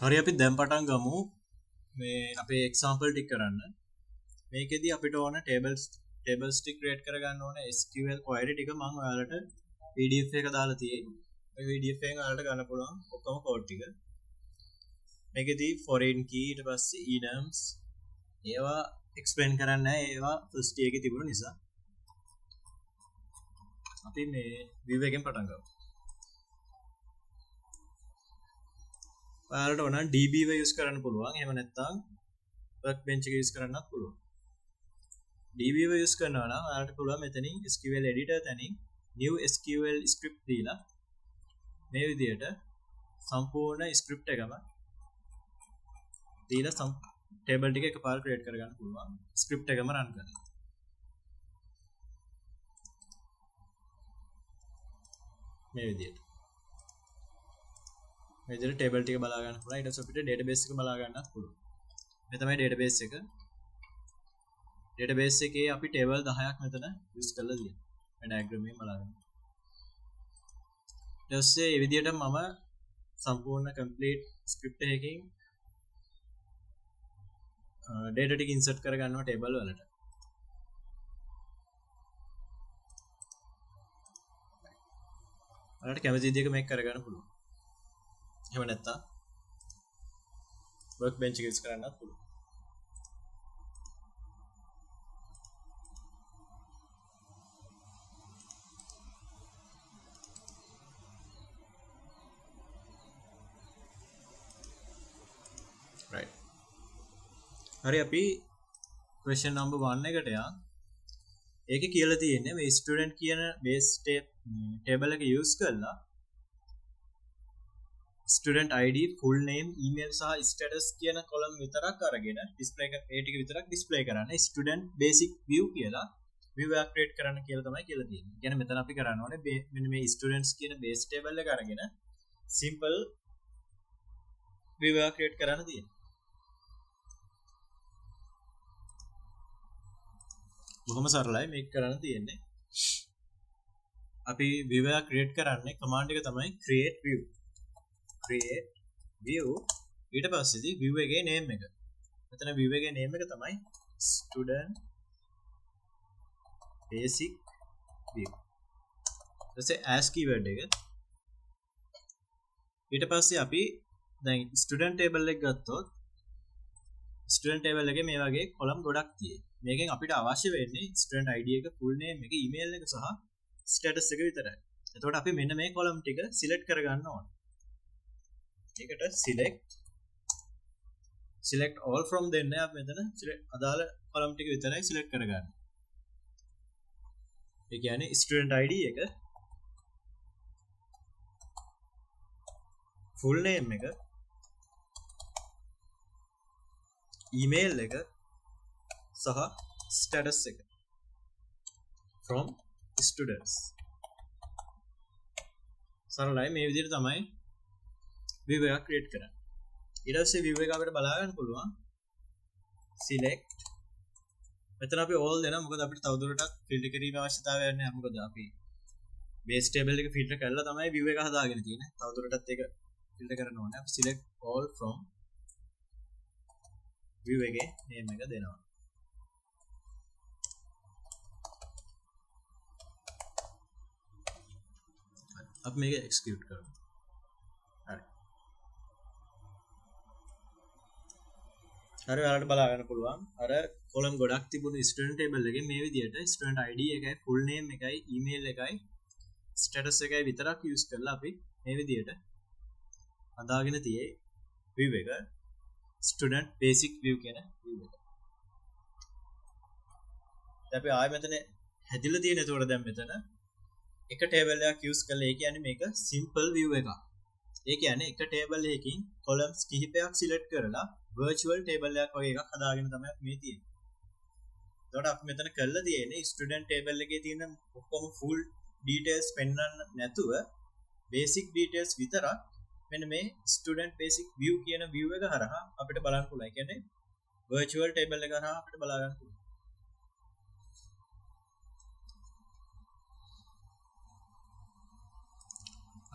හරි අපි දැන් පටන් ගමු මේ අපේ එක්සැම්පල් ටික කරන්න. මේකෙදි අපිට ඕන ටේබල්ස් ටික ක්‍රියේට් කරගන්න ඕන SQL query ටික මම ඔයාලට PDF එක දාලා තියෙයි. මේ PDF එකෙන් ඔයාලට ගන්න පුළුවන් ඔක්කොම කෝඩ් ටික. මේකෙදි foreign key ඊට පස්සේ enums ඒවා එක්ස්ප්ලেইন කරන්නේ නැහැ. ඒවා first year එකේ තිබුණ නිසා. අපි මේ view එකෙන් පටන් ගමු. ඔයාලට ඕන DBව යූස් කරන්න පුළුවන්. එහෙම නැත්නම් workbench එක යූස් කරන්නත් පුළුවන්. DBව යූස් කරනවා නම් ඔයාලට පුළුවන් මෙතනින් SQL editor තැනින් new SQL script දීලා මේ විදිහට සම්පූර්ණ script එකම දීලා table ටික එකපාර create කරගන්න පුළුවන්. script එකම run කරලා. මේ විදිහට. මේ විදිහට table ටික බලා ගන්න පුළුවන්. ඊට පස්සේ අපිට database එක බලා ගන්නත් පුළුවන්. මේ තමයි database එක. database එකේ අපි table 10ක් මෙතන use කරලා තියෙනවා. මේ diagram එකෙන් බලා ගන්න. ඊට පස්සේ මේ විදිහට මම සම්පූර්ණ complete script එකකින් data ටික insert කර ගන්නවා table වලට. ඔයාලට කැමති විදිහක මේක කරගන්න පුළුවන්. එහෙම නැත්නම් workbench එක use කරන්නත් පුළුවන්. right. හරි අපි question number 1 එකට යන්. ඒකේ කියලා තියෙන්නේ මේ student කියන base table එක use කරලා student ID full name email සහ status කියන column විතරක් අරගෙන display ඒ ටික විතරක් display කරන්න student basic view කියලා view එක create කරන්න කියලා තමයි කියලා තියෙන්නේ. කියන්නේ මෙතන අපි කරන්න ඕනේ මෙන්න මේ students කියන base table එක අරගෙන simple view එක create කරන්න තියෙනවා. බොහොම සරලයි මේක කරන්න තියෙන්නේ. අපි view එක create කරන්නේ command එක තමයි create view ඊට පස්සේදී view එකේ name එක. මෙතන view එකේ name එක තමයි student basic view. ඊටසේ as keyword එක. ඊට පස්සේ අපි දැන් student table එක ගත්තොත් student table එකේ මේ වගේ column ගොඩක් තියෙයි. මේකෙන් අපිට අවශ්‍ය වෙන්නේ student ID එක full name එක email එක සහ status එක විතරයි. එතකොට අපි මෙන්න මේ column ටික select කරගන්න ඕනේ. ඒකට select all from දෙන්නේ අපි මෙතන අදාළ column ටික විතරයි select කරගන්න. ඒ කියන්නේ student ID එක full name එක email එක සහ status එක from students. සරලයි මේ විදිහට තමයි view එක create කරන්නේ. ඊට පස්සේ view එක අපිට බලා ගන්න පුළුවන් select. මෙතන අපි all දෙනවා මොකද අපිට තවදුරටත් filter කිරීමේ අවශ්‍යතාවයක් නැහැ. මොකද අපි base table එක filter කරලා තමයි view එක හදාගෙන තියෙන්නේ. තවදුරටත් ඒක filter කරන්න ඕනේ. අපි select all from view එකේ name එක දෙනවා. අපි මේක execute කරමු. හරි. හරි ඔයාලට බලා ගන්න පුළුවන් අර column ගොඩක් තිබුණු student table එකේ මේ විදිහට student ID එකයි full name එකයි email එකයි status එකයි විතරක් use කරලා අපි මේ විදිහට හදාගෙන තියෙයි view එක student basic view කියන view එක. දැන් අපි ආයෙ මෙතන හැදිලා තියෙන ඒතකොට දැන් මෙතන එක table එකක් use කරලා ඒ කියන්නේ මේක simple view එකක්. ඒ කියන්නේ එක table එකකින් columns කිහිපයක් select කරලා virtual table එකක් වගේ එකක් හදාගෙන තමයි මේ තියෙන්නේ. එතකොට අපි මෙතන කරලා තියෙන්නේ student table එකේ තියෙන ඔක්කොම full details පෙන්වන්න නැතුව basic details විතරක් මෙන්න මේ student basic view කියන view එක හරහා අපිට බලන්න පුළුවන්. ඒ කියන්නේ virtual table එක හරහා අපිට බලා ගන්න පුළුවන්.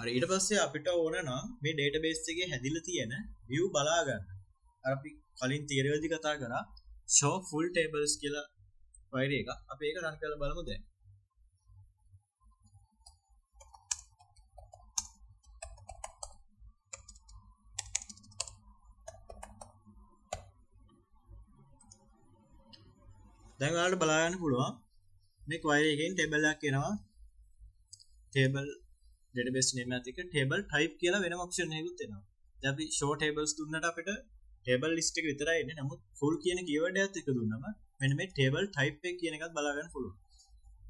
හරි ඊට පස්සේ අපිට ඕන නම් මේ database එකේ හැදිලා තියෙන view බලා ගන්න. අර අපි කලින් තියරිවලදී කතා කරා show full tables කියලා query එක. අපි ඒක run කරලා බලමු දැන්. දැන් ඔයාලට බලා ගන්න පුළුවන් මේ query එකෙන් table එකක් එනවා. table database name එකත් එක්ක table type කියලා වෙනම option එකකුත් එනවා. දැන් අපි show tables දුන්නට අපිට table list එක විතරයි එන්නේ. නමුත් full කියන keyword එකත් එක්ක දුන්නම මෙන්න මේ table type එක කියන එකත් බලා ගන්න පුළුවන්.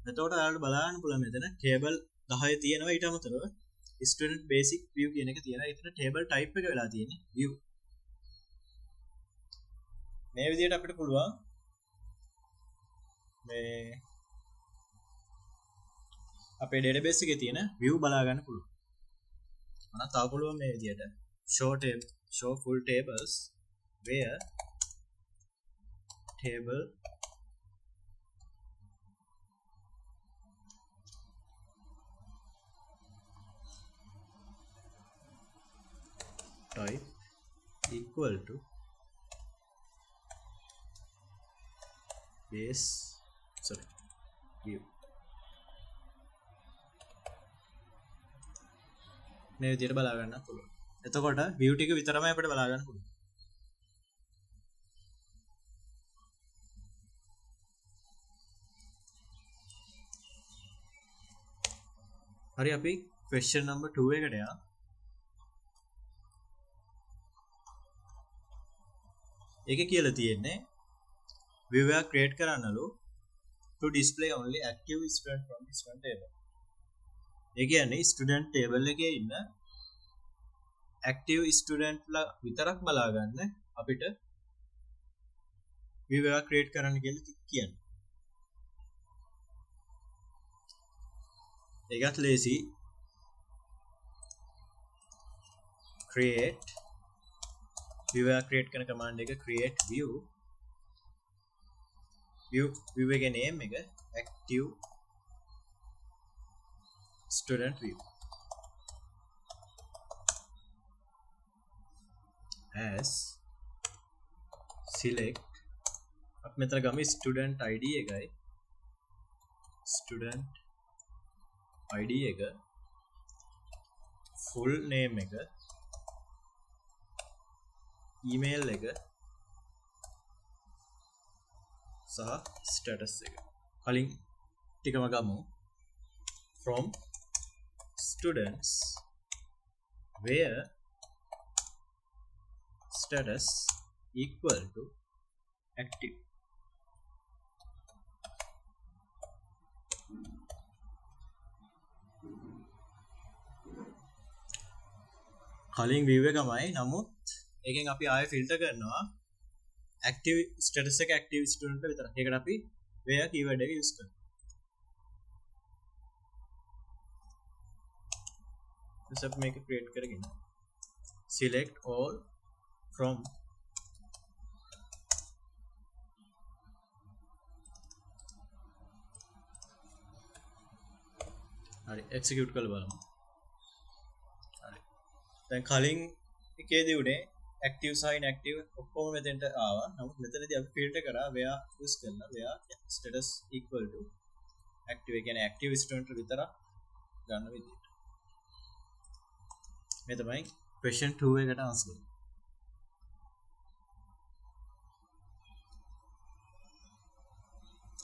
එතකොට ඔයාලට බලා ගන්න පුළුවන් මෙතන table 10 තියෙනවා ඊට අමතරව student basic view කියන එක තියෙනවා. ඒතර table type එක වෙලා තියෙන්නේ view. මේ විදිහට අපිට පුළුවන් මේ අපේ database එකේ තියෙන view බලා ගන්න පුළුවන්. මම තව පුළුවන් මේ විදිහට show full tables where table type equal to base view. මේ විදිහට බලා ගන්න පුළුවන්. එතකොට view ටික විතරමයි අපිට බලා ගන්න පුළුවන්. හරි අපි question number 2 එකට යමු. ඒකේ කියලා තියෙන්නේ view එක create කරන්නලු to display only active student from the student table. ඒ කියන්නේ student table එකේ ඉන්න active student ලා විතරක් බලා ගන්න අපිට view එක create කරන්න කියලා කියන්නේ. ඒකත් ලේසි. create view එක create කරන command එක create view එකේ name එක active student view as select අපි මෙතන ගමු student id එකයි student id එක full name එක email එක සහ status එක කලින් ටිකම ගමු from students where status equal to active. කලින් view එකමයි නමුත් ඒකෙන් අපි ආයෙ ෆිල්ටර් කරනවා active status එක active student එක විතරක්. ඒකට අපි where keyword එක use කරනවා. අපි මේක create කරගෙන select all from හරි execute කරලා බලමු. හරි දැන් කලින් එකේදී උනේ active සහ inactive ඔක්කොම මෙතෙන්ට ආවා. නමුත් මෙතනදී අපි filter කරා where use කරලා where status equal to active. ඒ කියන්නේ active student විතරක් ගන්න විදිහට. මේ තමයි question 2 එකට answer.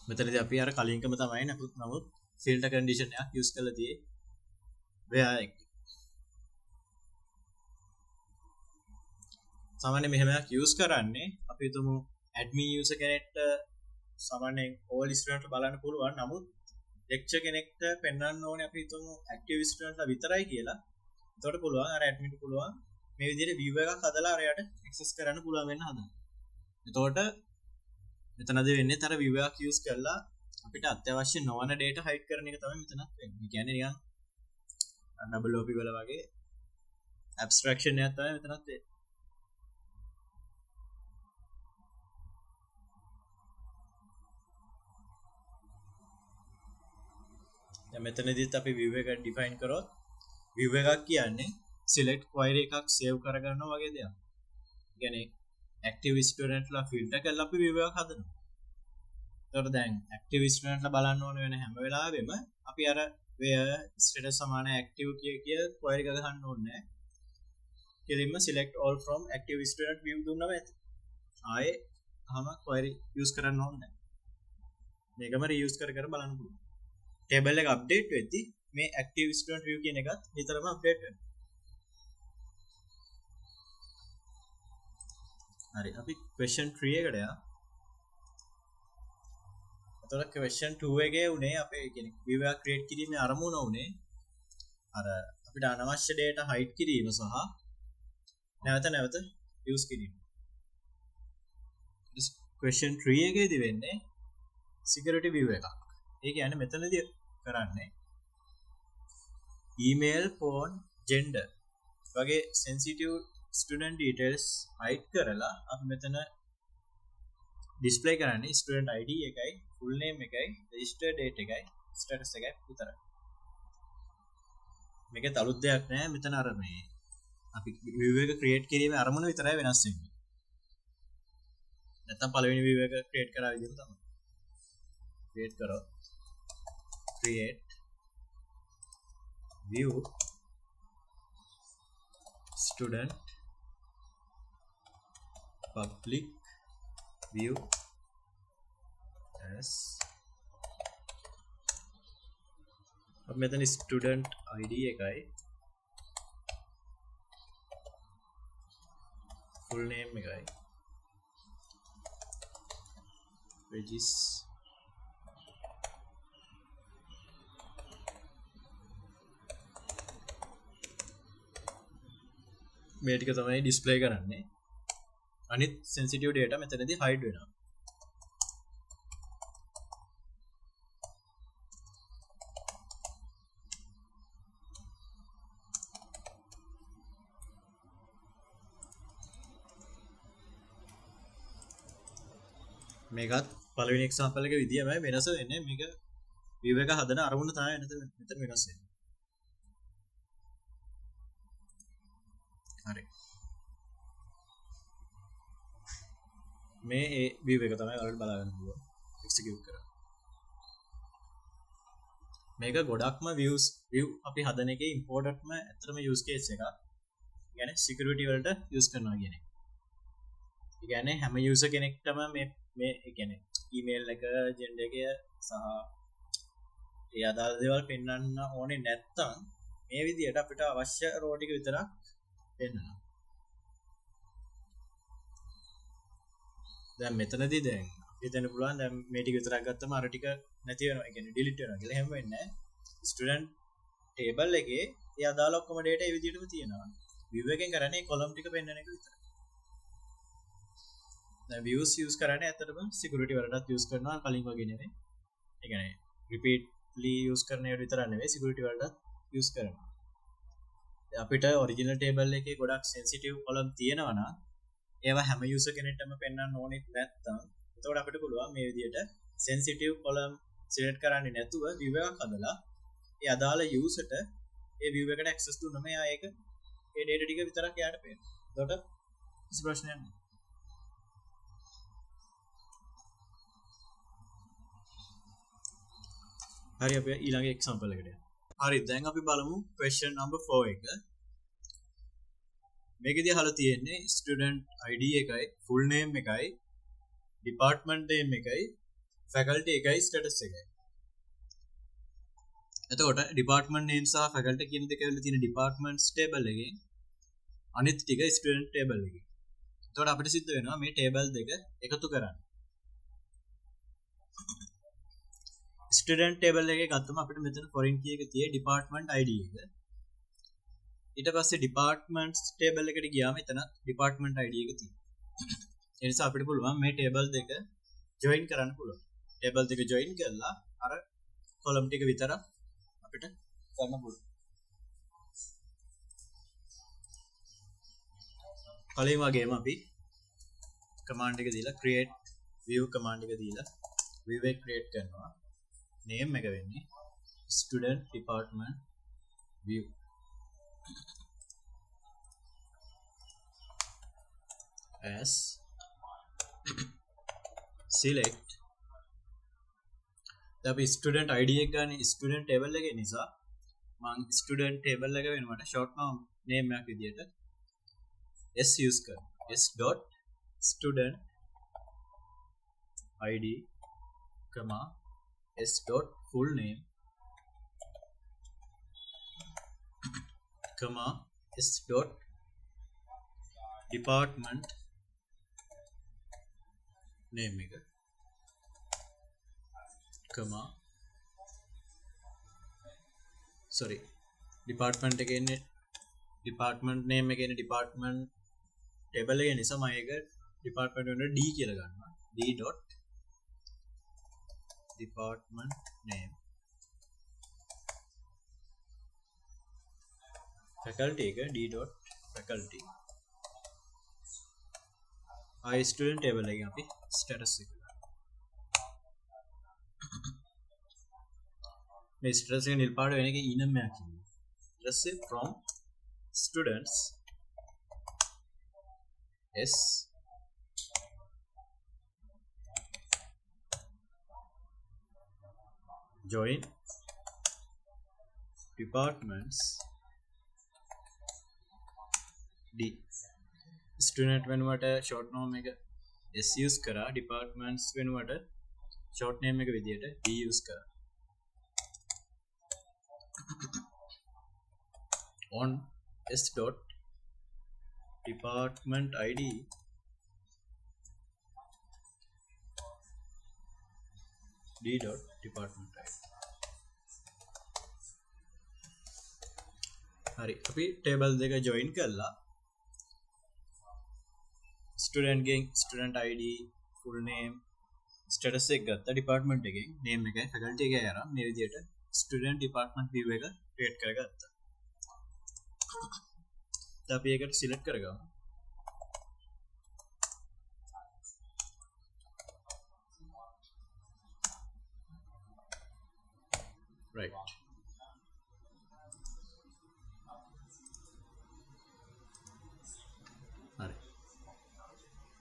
මෙතනදී අපි අර කලින්කම තමයි නමුත් filter condition එකක් use කරලා තියෙන්නේ where එක. සාමාන්‍ය මෙහෙමයක් use කරන්නේ අපි හිතමු admin user කෙනෙක්ට සාමාන්‍යයෙන් all student බලන්න පුළුවන්. නමුත් lecture කෙනෙක්ට පෙන්වන්න ඕනේ අපි හිතමු active student ලා විතරයි කියලා. එතකොට පුළුවන් අර admin ට පුළුවන් මේ විදිහට view එකක් හදලා අරයට access කරන්න පුළුවන් වෙන්න හදන්න. එතකොට මෙතනදී වෙන්නේ අර view එකක් use කරලා අපිට අත්‍යවශ්‍ය නොවන data hide කරන එක තමයි මෙතනත් වෙන්නේ. ඒ කියන්නේ නිකන් double op වල වගේ abstraction එකක් තමයි මෙතනත් වෙන්නේ. දැන් මෙතනදිත් අපි view එක define කරොත් view එකක් කියන්නේ select query එකක් save කරගන්නවා වගේ දෙයක්. කියන්නේ active student ලා filter කරලා අපි view එකක් හදනවා. ඒතකොට දැන් active student ලා බලන්න ඕන වෙන හැම වෙලාවෙම අපි අර where status සමාන active කිය query එක ගහන්න ඕනේ නැහැ. කෙලින්ම select all from active student view දුන්නම ඇති. ආයේ අහම query use කරන්න ඕනේ නැහැ. මේකම reuse කර බලන්න පුළුවන්. table එක update වෙද්දි මේ active student view කියන එකත් නිතරම update වෙනවා. හරි අපි question 3 එකට යමු. එතකොට question 2 එකේ උනේ අපේ කියන්නේ view එක create කිරීමේ අරමුණ උනේ අර අපිට අනවශ්‍ය data hide කිරීම සහ නැවත use කිරීම. question 3 එකේදී වෙන්නේ security view එකක්. ඒ කියන්නේ මෙතනදී කරන්නේ email, phone, gender වගේ sensitive student details hide කරලා අපි මෙතන display කරන්නේ student ID එකයි, full name එකයි, register date එකයි, status එකයි විතරයි. මේක තලුත් දෙයක් නෑ. මෙතන අර මේ අපි view එක create කිරීමේ අරමුණ විතරයි වෙනස් වෙන්නේ. නැත්නම් පළවෙනි view එක create කරා විදිහම තමයි. create කරොත් create view student public view as अब මෙතන student ID එකයි full name එකයි regis මේ ටික තමයි display කරන්නේ. අනිත් sensitive data මෙතනදී hide වෙනවා. මේකත් පළවෙනි example එක විදියමයි වෙනස වෙන්නේ. මේක view එක හදන අරමුණ තමයි මෙතන වෙනස් වෙන්නේ. හරි. මේ view එක තමයි ඔයාලට බලා ගන්න පුළුවන් execute කරලා. මේක ගොඩක්ම view අපි හදන එකේ importantම ඇත්තටම use case එකක්. يعني security වලට use කරනවා කියන එක. ඒ කියන්නේ හැම user කෙනෙක්ටම මේ කියන්නේ email එක, gender එක සහ ඒ අදාළ දේවල් පෙන්වන්න ඕනේ නැත්තම් මේ විදිහට අපිට අවශ්‍ය row ටික විතරක් පෙන්වනවා. දැන් මෙතනදී දැන් හිතන්න පුළුවන් දැන් මේ ටික විතරක් ගත්තම අර ටික නැති වෙනවා. ඒ කියන්නේ delete වෙනවා කියලා. එහෙම වෙන්නේ නැහැ. student table එකේ ඒ අදාළ ඔක්කොම data ඒ විදිහටම තියෙනවා. view එකෙන් කරන්නේ column ටික පෙන්වන එක විතරයි. දැන් views use කරන්නේ ඇත්තටම security වලටත් use කරනවා කලින් වගේ නෙමෙයි. ඒ කියන්නේ repeatedly use කරන ඒවා විතර නෙවෙයි security වලටත් use කරනවා. අපිට original table එකේ ගොඩක් sensitive column තියෙනවා නම් ඒවා හැම user කෙනෙක්ටම පෙන්වන්න ඕනෙත් නැත්තම් එතකොට අපිට පුළුවන් මේ විදිහට sensitive column select කරන්නේ නැතුව view එකක් හදලා ඒ අදාළ userට ඒ view එකට access දුන්නම එයා ඒක ඒ data ටික විතරක් එයාට පේනවා. එතකොට කිසි ප්‍රශ්නයක් නැහැ. හරි අපි ඊළඟ example එකට යමු. හරි දැන් අපි බලමු question number 4 එක. මේකෙදී අහලා තියෙන්නේ student ID එකයි full name එකයි department name එකයි faculty එකයි status එකයි. එතකොට department name සහ faculty කියන දෙක ඇවිල්ලා තියෙන departments table එකේ අනිත් ටික student table එකේ. එතකොට අපිට සිද්ධ වෙනවා මේ table දෙක එකතු කරන්න. student table එකේ ගත්තම අපිට මෙතන foreign key එක තියෙයි department ID එක. ඊට පස්සේ departments table එකට ගියාම එතන department ID එක තියෙනවා. ඒ නිසා අපිට පුළුවන් මේ table දෙක join කරන්න පුළුවන්. table දෙක join කරලා අර column ටික විතර අපිට ගන්න පුළුවන්. කලින් වගේම අපි command එක දීලා create view command එක දීලා view එක create කරනවා. name එක වෙන්නේ student department view. as select අපි ස්ටුඩන්ට් ID එක ගන්න ස්ටුඩන්ට් ටේබල් එකේ නිසා මම ස්ටුඩන්ට් ටේබල් එක වෙනුවට ෂෝට් නේම් එකක් විදියට s use කරනවා s.student id s. full name s. department name එක sorry department එකේ ඉන්නේ department name එකේ ඉන්නේ department table එකේ නිසා මම ඒක department වෙනුවට d කියලා ගන්නවා d. department name faculty එක d. faculty student table එකෙන් අපි status එක මේ status එක නිල් පාට වෙන එක enum එකක් කියන්නේ ඊට පස්සේ from students s join departments d. student වෙනුවට short name එක s use කරා departments වෙනුවට short name එක විදියට d use කරා on s. department id d. department id හරි අපි ටේබල් දෙක join කරලා student ගෙන් student id full name status එක ගත්තා department එකෙන් name එකයි faculty එකයි අරන් මේ විදියට student department view එක create කරගත්තා. දැන් අපි ඒකට select කරගමු. right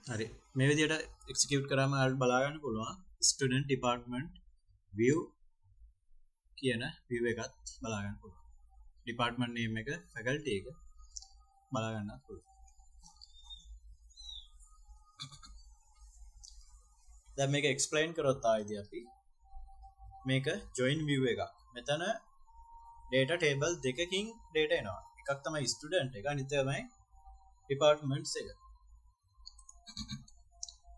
හරි මේ විදියට execute කරාම ඔයාලට බලා ගන්න පුළුවන් student department view කියන view එකත් බලා ගන්න පුළුවන් department name එක faculty එක බලා ගන්න පුළුවන් දැන් මේක explain කරොත් ආයිදී අපි මේක join view එකක් මෙතන data table දෙකකින් data එනවා එකක් තමයි student එක අනිත් තමයි departments එක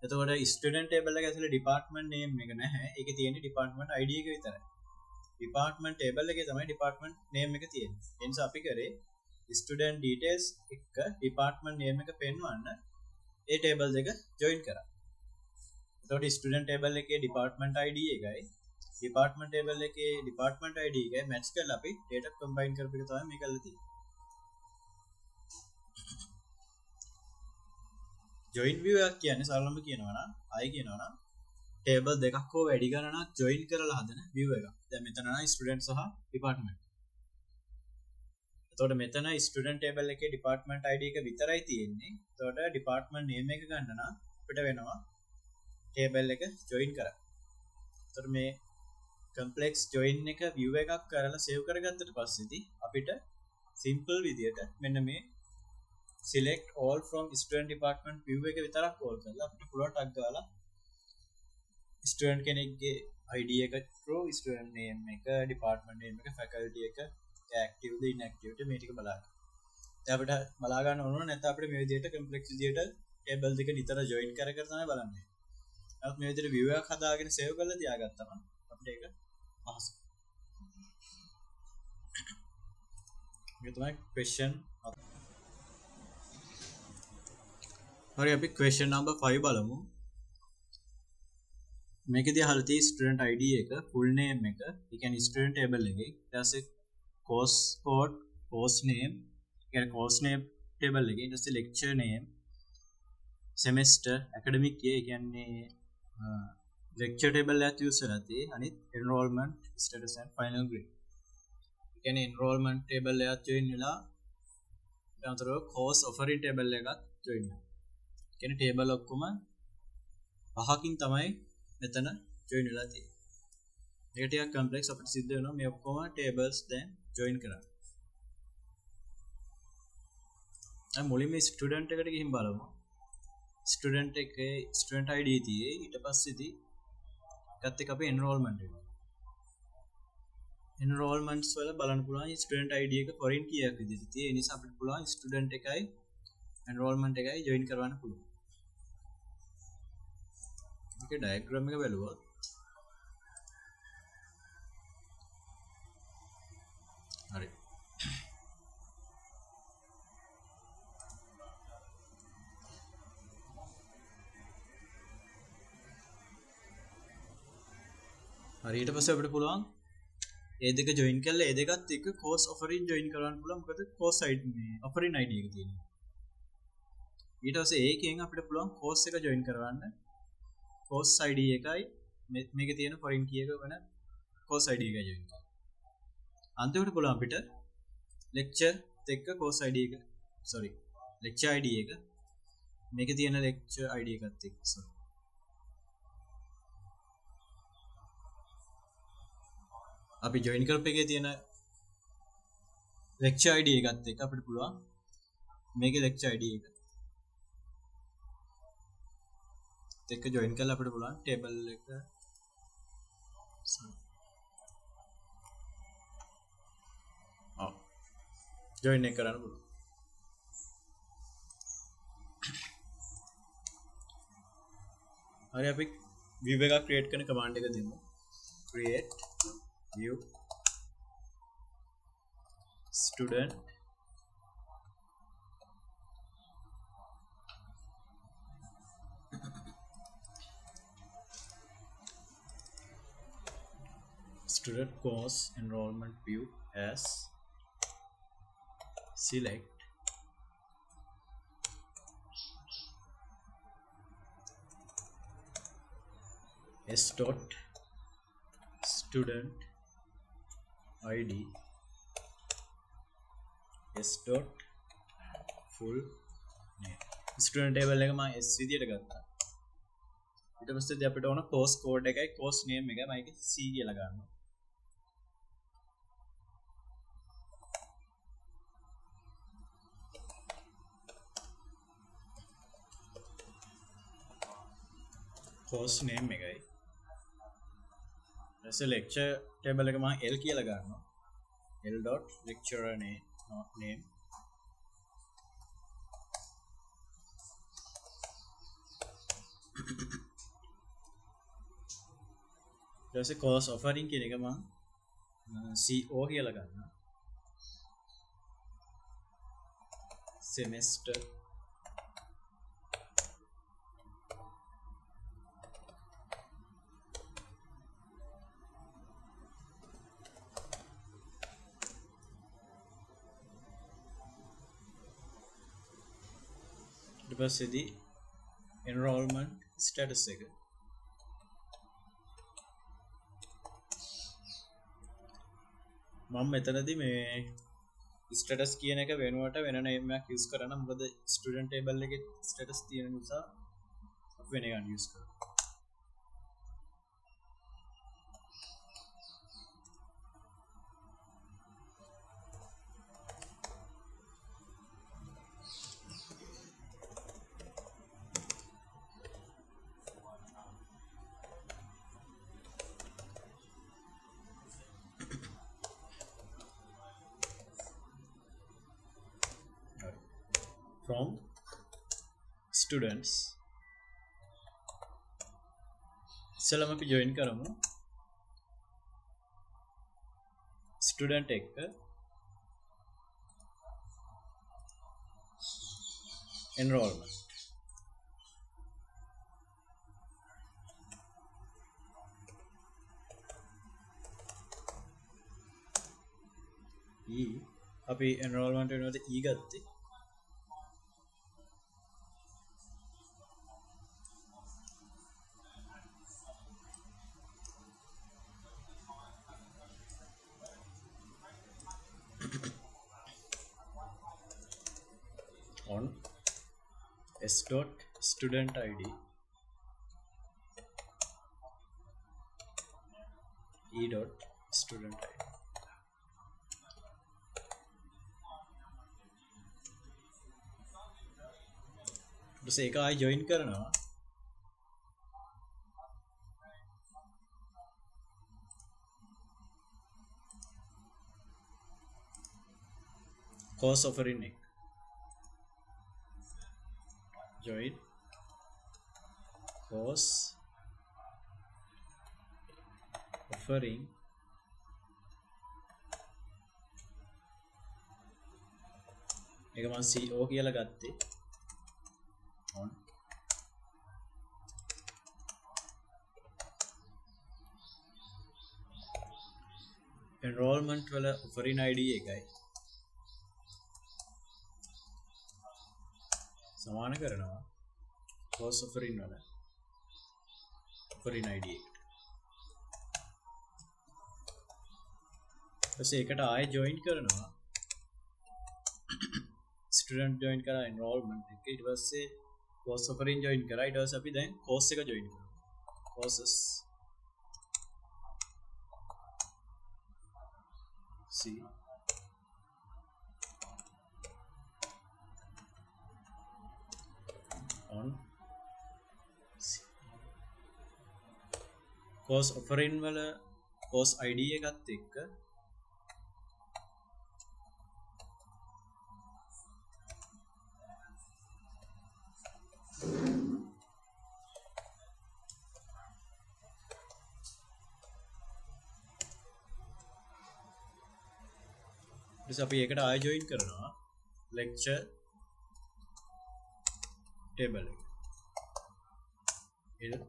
එතකොට student table එක ඇතුලේ department name එක නැහැ. ඒකේ තියෙන්නේ department ID එක විතරයි. department table එකේ තමයි department name එක තියෙන්නේ. ඒ නිසා අපි කරේ student details එක department name එක පෙන්වන්න ඒ table දෙක join කරා. එතකොට student table එකේ department ID එකයි department table එකේ department ID එකයි match කරලා අපි data combine කරපු එක තමයි මේ කරලා තියෙන්නේ. join view එකක් කියන්නේ සරලවම කියනවා නම් ආයි කියනවා නම් table දෙකක් හෝ වැඩි ගණනක් join කරලා හදන view එකක්. දැන් මෙතන නම් student සහ department. එතකොට මෙතන student table එකේ department ID එක විතරයි තියෙන්නේ. එතකොට department name එක ගන්න නම් අපිට වෙනවා table එක join කරන්න. එතකොට මේ complex join එක view එකක් කරලා save කරගත්තට පස්සේදී අපිට simple විදියට මෙන්න මේ select all from student department view එක විතරක් call කරලා අපිට පුළුවන් ටග් ගාලා student කෙනෙක්ගේ ID එක through student name එක department name එක faculty එක active ද inactive ද මේ ටික බලන්න. දැන් අපිට බලා ගන්න ඕන නැත්නම් අපිට මේ විදිහට complex විදිහට table දෙක නිතර join කර කර තමයි බලන්නේ. නමුත් මේ විදිහට view එකක් හදාගෙන save කරලා තියාගත්තම අපිට ඒක පහසුයි. මේක තමයි question. හරි අපි question number 5 බලමු. මේකදී අහලා තියෙයි student ID එක full name එක ඒ කියන්නේ student table එකේ ඊට පස්සේ course code course name ඒ කියන්නේ course name table එකේ ඊට පස්සේ lecture name semester academic year ඒ කියන්නේ lecture table එකත් use කරලා තියෙයි අනිත් enrollment status and final grade ඒ කියන්නේ enrollment table එකත් join වෙලා අතරව course offering table එකක් join වෙනවා. කියන්නේ table ඔක්කොම පහකින් තමයි මෙතන join වෙලා තියෙන්නේ. මේක ටිකක් complex අපිට සිද්ධ වෙනවා මේ ඔක්කොම tables දැන් join කරන්න. දැන් මුලින්ම student එකට ගිහින් බලමු. student එකේ student ID තියේ ඊට පස්සේදී එකත් එක්ක අපි enrollment එක. enrollments වල බලන්න පුළුවන් student ID එක foreign key එකක් විදිහට තියෙයි. ඒ නිසා අපිට පුළුවන් student එකයි enrollment එකයි join කරවන්න පුළුවන්. මේකේ diagram එක බලුවොත් හරි. හරි ඊට පස්සේ අපිට පුළුවන් ඒ දෙක join කරලා ඒ දෙකත් එක්ක course offering join කරවන්න පුළුවන්. මොකද course ID මේ offering ID එක තියෙනවා. ඊට පස්සේ ඒකෙන් අපිට පුළුවන් course එක join කරවන්න. course ID එකයි මේකේ තියෙන foreign key එක වෙන course ID එකයි join කරන්න. අන්තිමට පුළුවන් අපිට lecture එක්ක course ID එක lecture ID එක මේකේ තියෙන lecture ID එකත් එක්ක අපි join කරපු එකේ තියෙන lecture ID එකත් එක්ක අපිට පුළුවන් මේකේ lecture ID එක join කරලා අපිට පුළුවන් table එක join එක කරන්න පුළුවන්. හරි අපි view එකක් create කරන command එක දෙමු. create view student course enrollment view as select s dot student id s dot full name student table එක මම s විදියට ගත්තා. ඊට පස්සේ අපිට ඕන course code එකයි course name එකයි මම ඒක c කියලා ගන්නවා. course name එකයි ඊට lecture table එක මම L කියලා ගන්නවා. L dot lecturer name ඊට පස්සේ course offering කියන එක මම CO කියලා ගන්නවා. semester ඊට පස්සේදී enrollment status එක මම මෙතනදී මේ status කියන එක වෙනුවට වෙන name එකක් use කරනවා. මොකද student table එකේ status තියෙන නිසා අපි වෙන එකක් use කරනවා. From students ඉස්සෙල්ලාම අපි join කරමු student එක්ක enrollment අපි enrollment වෙනකොට ගත්තේ on s.student id e.student id. बस एक आई ज्वाइन करना course offering එක join course offering එක මම CO කියලා ගත්තේ on enrollment වල offering id එකයි සමාන කරනවා course offering වල offering id එකට. ඊපස්සේ ඒකට ආයෙ join කරනවා student join කරා enrollment එක. ඊට පස්සේ course offering join කරා. ඊට පස්සේ අපි දැන් course එක join කරනවා. courses C on course offering වල course id එකත් එක්ක අපි ඒකට ආයෙ join කරනවා lecture table එක. ඊට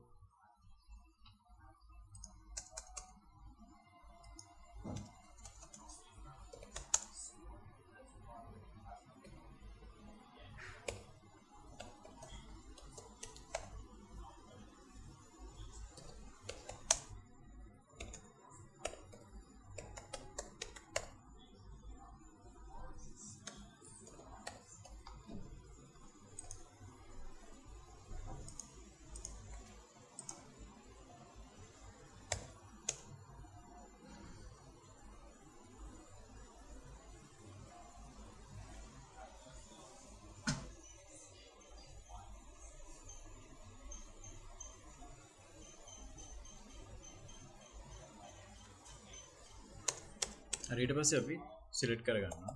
ඊට පස්සේ අපි සිලෙක්ට් කරගන්නවා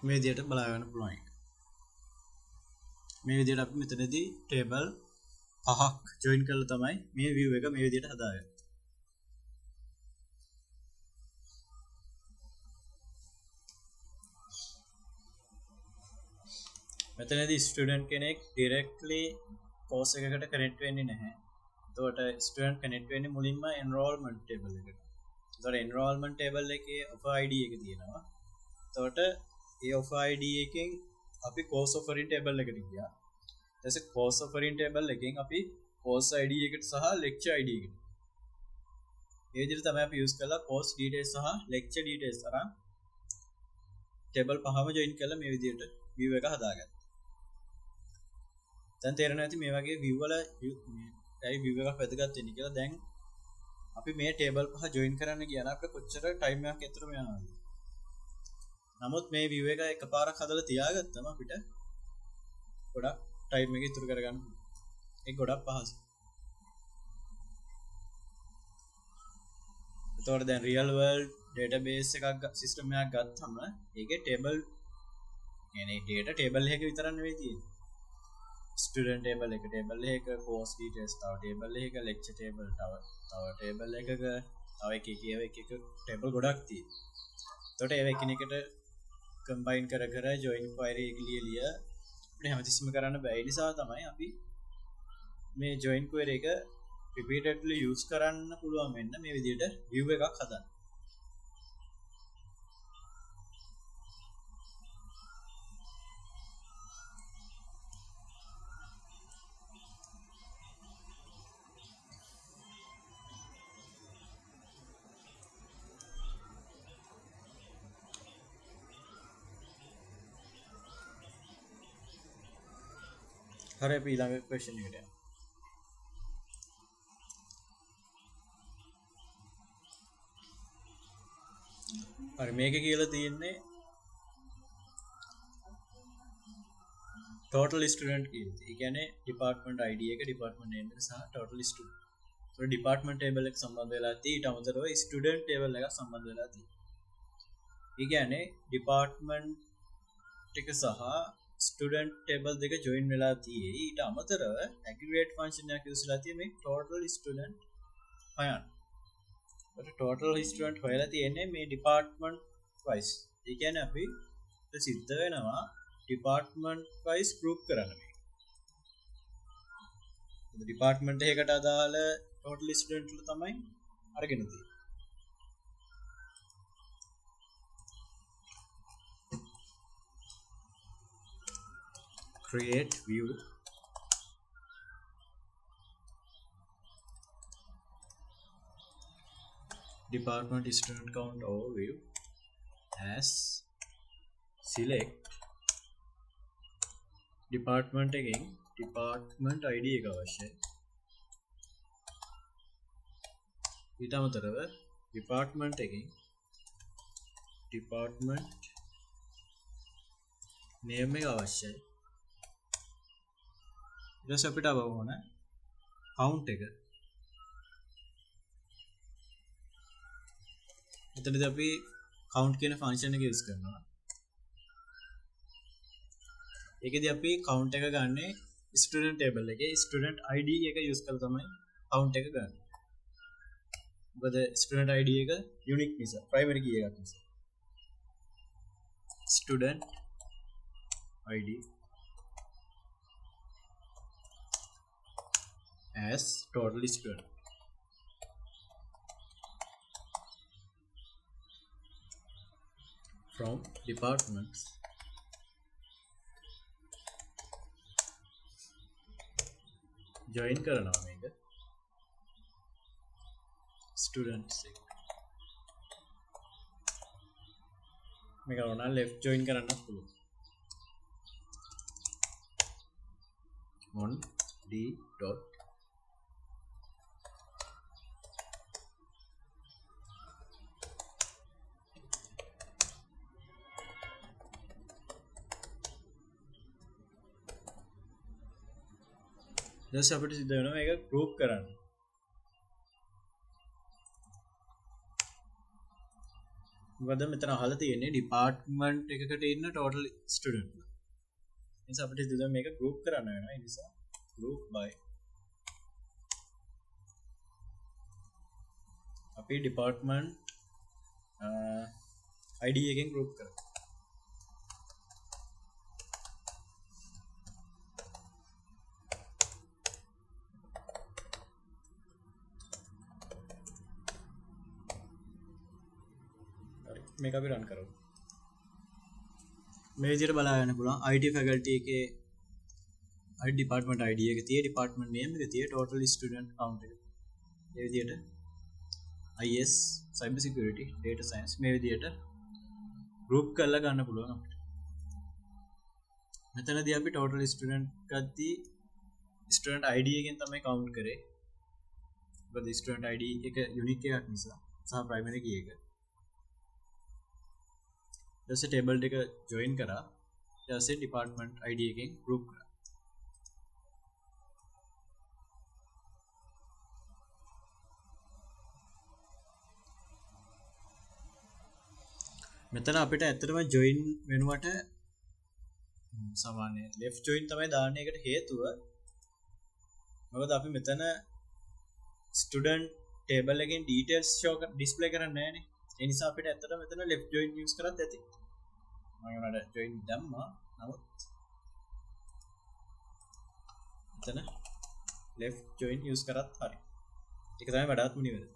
මේ විදිහට බලා ගන්න පුළුවන් එක. මේ විදිහට අපි මෙතනදී ටේබල් පහක් ජොයින් කරලා තමයි මේ view එක මේ විදිහට හදාගන්නේ. මෙතනදී ස්ටුඩන්ට් කෙනෙක් directly course එකකට connect වෙන්නේ නැහැ. එතකොට ස්ටුඩන්ට් connect වෙන්නේ මුලින්ම enrollment table එකට. එතකොට enrollment table එකේ offer ID එක තියෙනවා. එතකොට ඒ offer ID එකෙන් අපි course offering table එකට ගියා. ඊට පස්සේ course offering table එකෙන් අපි course ID එකට සහ lecture ID එකට. මේ විදිහට තමයි අපි use කරලා course details සහ lecture details අරන් table පහම join කරලා මේ විදිහට view එක හදාගත්තා. දැන් තේරෙනවා ඇති මේ වගේ view වල ඇයි view එකක් වැදගත් වෙන්නේ කියලා. දැන් අපි මේ table පහ join කරන්න ගියා නම් අපිට කොච්චර time එකක් ඇතුළම යනවද? නමුත් මේ view එක එකපාරක් හදලා තියාගත්තම අපිට ගොඩක් time එක ඉතුරු කරගන්න පුළුවන්. ඒක ගොඩක් පහසුයි. එතකොට දැන් real world database එකක් system එකක් ගත්තම ඒකේ table يعني data table එකක විතරක් නෙවෙයි තියෙන්නේ. ස්ටුඩන්ට් ටේබල් එක ටේබල් එකක කෝස් ඩීටේල්ස් තව ටේබල් එකක ලෙක්චර් ටේබල් තව ටේබල් එකක තව එක ටේබල් ගොඩක් තියෙනවා. එතකොට ඒවා එකිනෙකට කම්බයින් කර කර ජොයින් ක්වයරි එක ලියලිය අපිට හැමතිස්සෙම කරන්න බැහැ. ඒ නිසා තමයි අපි මේ ජොයින් ක්වයරි එක repeatedly use කරන්න පුළුවන් වෙන්න මේ විදිහට view එකක් හදන්න. හරි අපි ඊළඟ question එකට යමු. හරි මේකේ කියලා තියෙන්නේ total student කියලා. ඒ කියන්නේ department ID එක department name එක සහ total student. so department table එක සම්බන්ධ වෙලා තියෙයි. ඊට අමතරව student table එක සම්බන්ධ වෙලා තියෙයි. ඒ කියන්නේ department එක සහ student table දෙක join වෙලා තියෙයි. ඊට අමතරව aggregate function එකක් use වෙලා තියෙන්නේ මේ total student හොයන්න. ඒකට total student හොයලා තියෙන්නේ මේ department wise. ඒ කියන්නේ අපි සිද්ධ වෙනවා department wise group කරන්න මේක. department එකකට අදාළ total student වල තමයි අරගෙන තියෙන්නේ. create view department student count overview as select department එකෙන් department ID එක අවශ්‍යයි. ඊට අමතරව department එකෙන් department name එක අවශ්‍යයි. ඊට පස්සේ අපිට අවවන count එක. එතනදී අපි count කියන function එක use කරනවා. ඒකෙදී අපි count එක ගන්නෙ student table එකේ student ID එක use කරලා තමයි count එක ගන්න. මොකද student ID එක unique නිසා primary key එකක් නිසා. student ID as total student. From departments join කරනවා මේක students එක. මේක ඕන left join කරන්නත් පුළුවන්. on d dot දැන් අපිට සිද්ධ වෙනවා මේක group කරන්න. මොකද මෙතන අහලා තියෙන්නේ department එකකට ඉන්න total student. ඒ නිසා අපිට සිද්ධ වෙනවා මේක group කරන්න වෙනවා. ඒ නිසා group by අපි department ID එකෙන් group කරමු. මේක අපි run කරමු. මේ විදිහට බලා ගන්න පුළුවන් IT faculty එකේ IT department ID එක තියෙයි, department name එක තියෙයි, total student count එක. මේ විදිහට IS cyber security data science මේ විදිහට group කරලා ගන්න පුළුවන් අපිට. මෙතනදී අපි total student ගත්තී student ID එකෙන් තමයි count කරේ. මොකද student ID එක unique එකක් නිසා සහ primary key එක. ඊට table එක join කරා. ඊට department ID එකෙන් group කරා. මෙතන අපිට ඇත්තටම join වෙනුවට සාමාන්‍ය left join තමයි දාන්න එකට හේතුව මොකද අපි මෙතන student table එකෙන් details show display කරන්නේ නැහැ නේ. ඒ නිසා අපිට ඇත්තට මෙතන left join use කරත් ඇති. මම උනට join දැම්මා. නමුත් මෙතන left join use කරත් හරි. ඒක තමයි වඩාත් මුනි වෙන්නේ.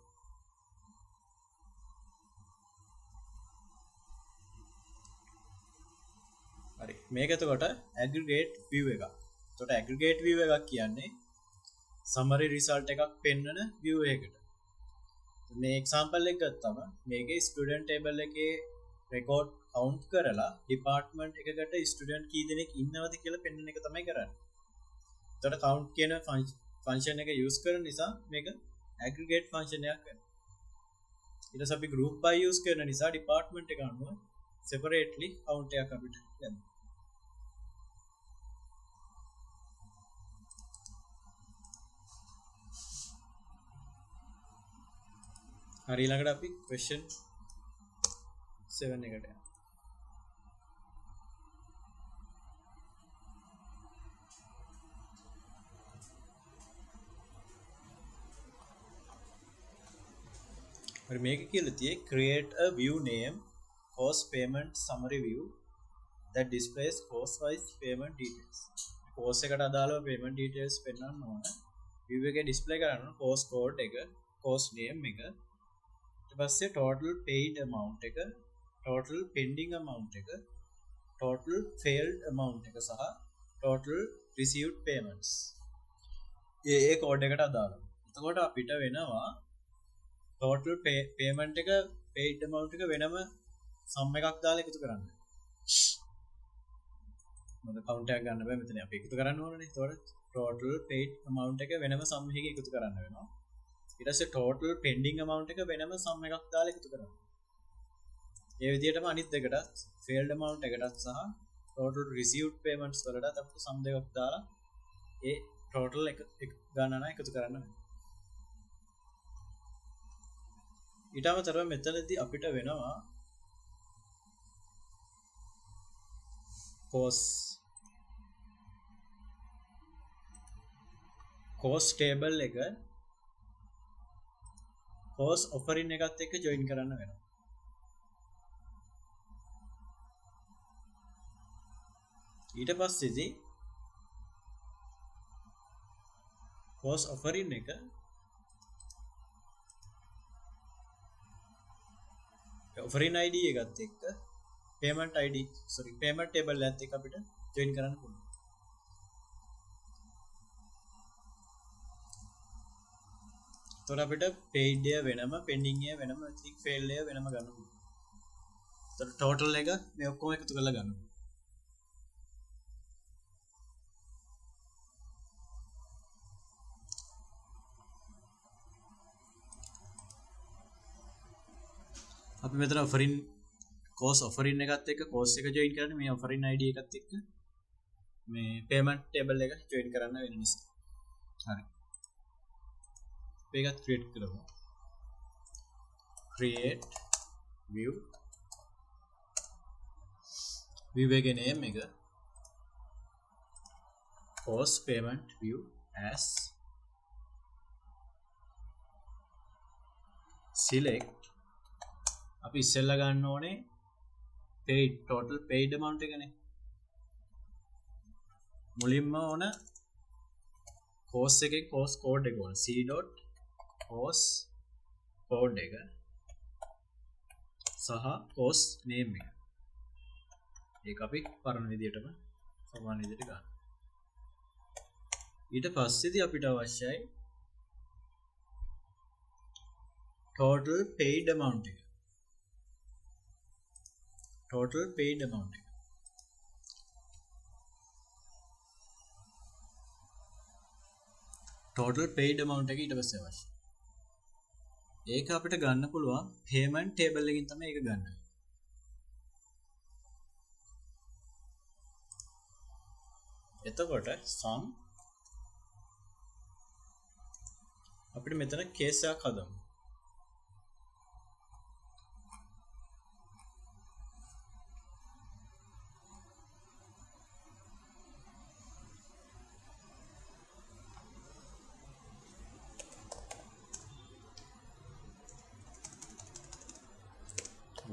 හරි. මේක එතකොට aggregate view එක. එතකොට aggregate view එකක් කියන්නේ summary result එකක් පෙන්වන view එකකට. මේ example එක ගත්තම මේකේ student table එකේ record count කරලා department එකකට student කී දෙනෙක් ඉන්නවද කියලා පෙන්වන එක තමයි කරන්නේ. එතකොට count කියන function එක use කරන නිසා මේක aggregate function එකක් වෙනවා. ඊට පස්සේ අපි group by use කරන නිසා department එක අනුව separately count එකක් අපිට ලැබෙනවා. හරි ඊළඟට අපි question 7 එකට යනවා. හරි මේක කියලා තියෙන්නේ create a view name cost payment summary view that displays cost wise payment details. cost එකට අදාළව payment details පෙන්වන්න ඕන. view එකේ display කරන්න ඕන cost code එක, cost name එක, ඊට පස්සේ total paid amount එක, total pending amount එක, total failed amount එක සහ total received payments. ඒ code එකට අදාළව. එතකොට අපිට වෙනවා total payment එක paid amount එක වෙනම sum එකක් දාලා එකතු කරන්න. මොකද count එකක් ගන්න බෑ මෙතන අපි එකතු කරන්න ඕනනේ. ඒතකොට total paid amount එක වෙනම sum එකකින් එකතු කරන්න වෙනවා. ඊට පස්සේ total pending amount එක වෙනම sum එකක් දාලා එකතු කරන්න. ඒ විදිහටම අනිත් දෙකටත් failed amount එකටත් සහ total received payments වලටත් අපිට sum දෙකක් දාලා ඒ total එක ගණන එකතු කරන්න වෙනවා. ඊට අමතරව මෙතනදී අපිට වෙනවා cost table එක cost offering එකත් එක්ක join කරන්න වෙනවා. ඊට පස්සේදී cost offering එක offering ID එකත් එක්ක payment table එකත් එක්ක අපිට join කරන්න පුළුවන්. එතකොට අපිට paid day වෙනම, pending day වෙනම, ඉතින් failed day වෙනම ගන්න පුළුවන්. එතකොට total එක මේ ඔක්කොම එකතු කරලා ගන්න පුළුවන්. අපි මෙතන offering cost offering එකත් එක්ක cost එක join කරන්නේ මේ offering ID එකත් එක්ක මේ payment table එක join කරන්න වෙන නිසා. හරි. මේකත් create කරමු. create view එකේ name එක cost payment view as select අපි ඉස්සෙල්ලා ගන්න ඕනේ paid total paid amount එකනේ. මුලින්ම ඕන cost එකේ cost code එක ඕන c.cost code එක සහ cost name එක. ඒක අපි පරණ විදිහටම සමාන විදිහට ගන්න. ඊට පස්සේදී අපිට අවශ්‍යයි total paid amount එක. total paid amount එක. total paid amount එක ඊට පස්සේ අවශ්‍යයි. ඒක අපිට ගන්න පුළුවන් payment table එකකින් තමයි ඒක ගන්න. එතකොට sum අපිට මෙතන case එකක් හදමු.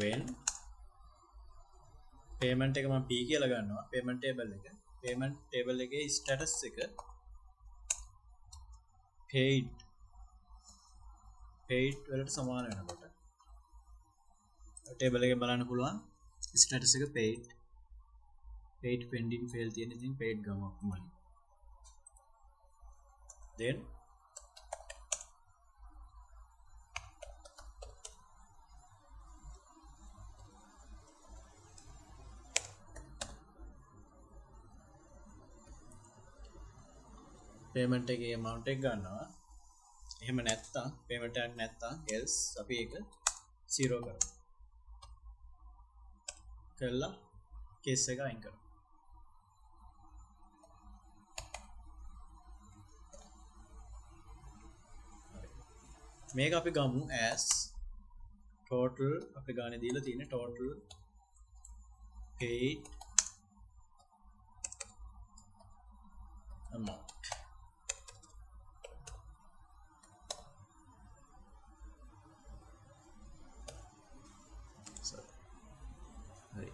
when payment එක මම P කියලා ගන්නවා payment table එකේ status එක paid වලට සමාන වෙනකොට table එකේ බලන්න පුළුවන් status එක paid pending fail තියෙන ඉතින් paid ගමු අපුමයි then payment එකේ amount එක ගන්නවා එහෙම නැත්තම් payment එකක් නැත්තම් else අපි ඒක 0 කරමු කරලා case එක අයින් කරමු මේක අපි ගමු as total අපි ගානේ දීලා තියෙන total paid amount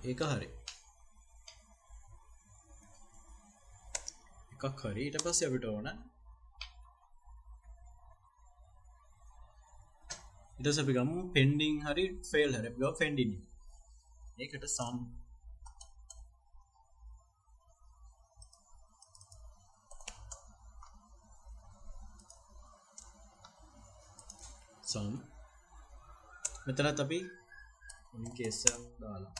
ඒක හරි එකක් හරි ඊට පස්සේ අපිට ඕන ඊට පස්සේ අපි ගමු pending හරි fail හරි අපි ගමු pending ඒකට sum මෙතනත් අපි මුලින් case එකක් දාලා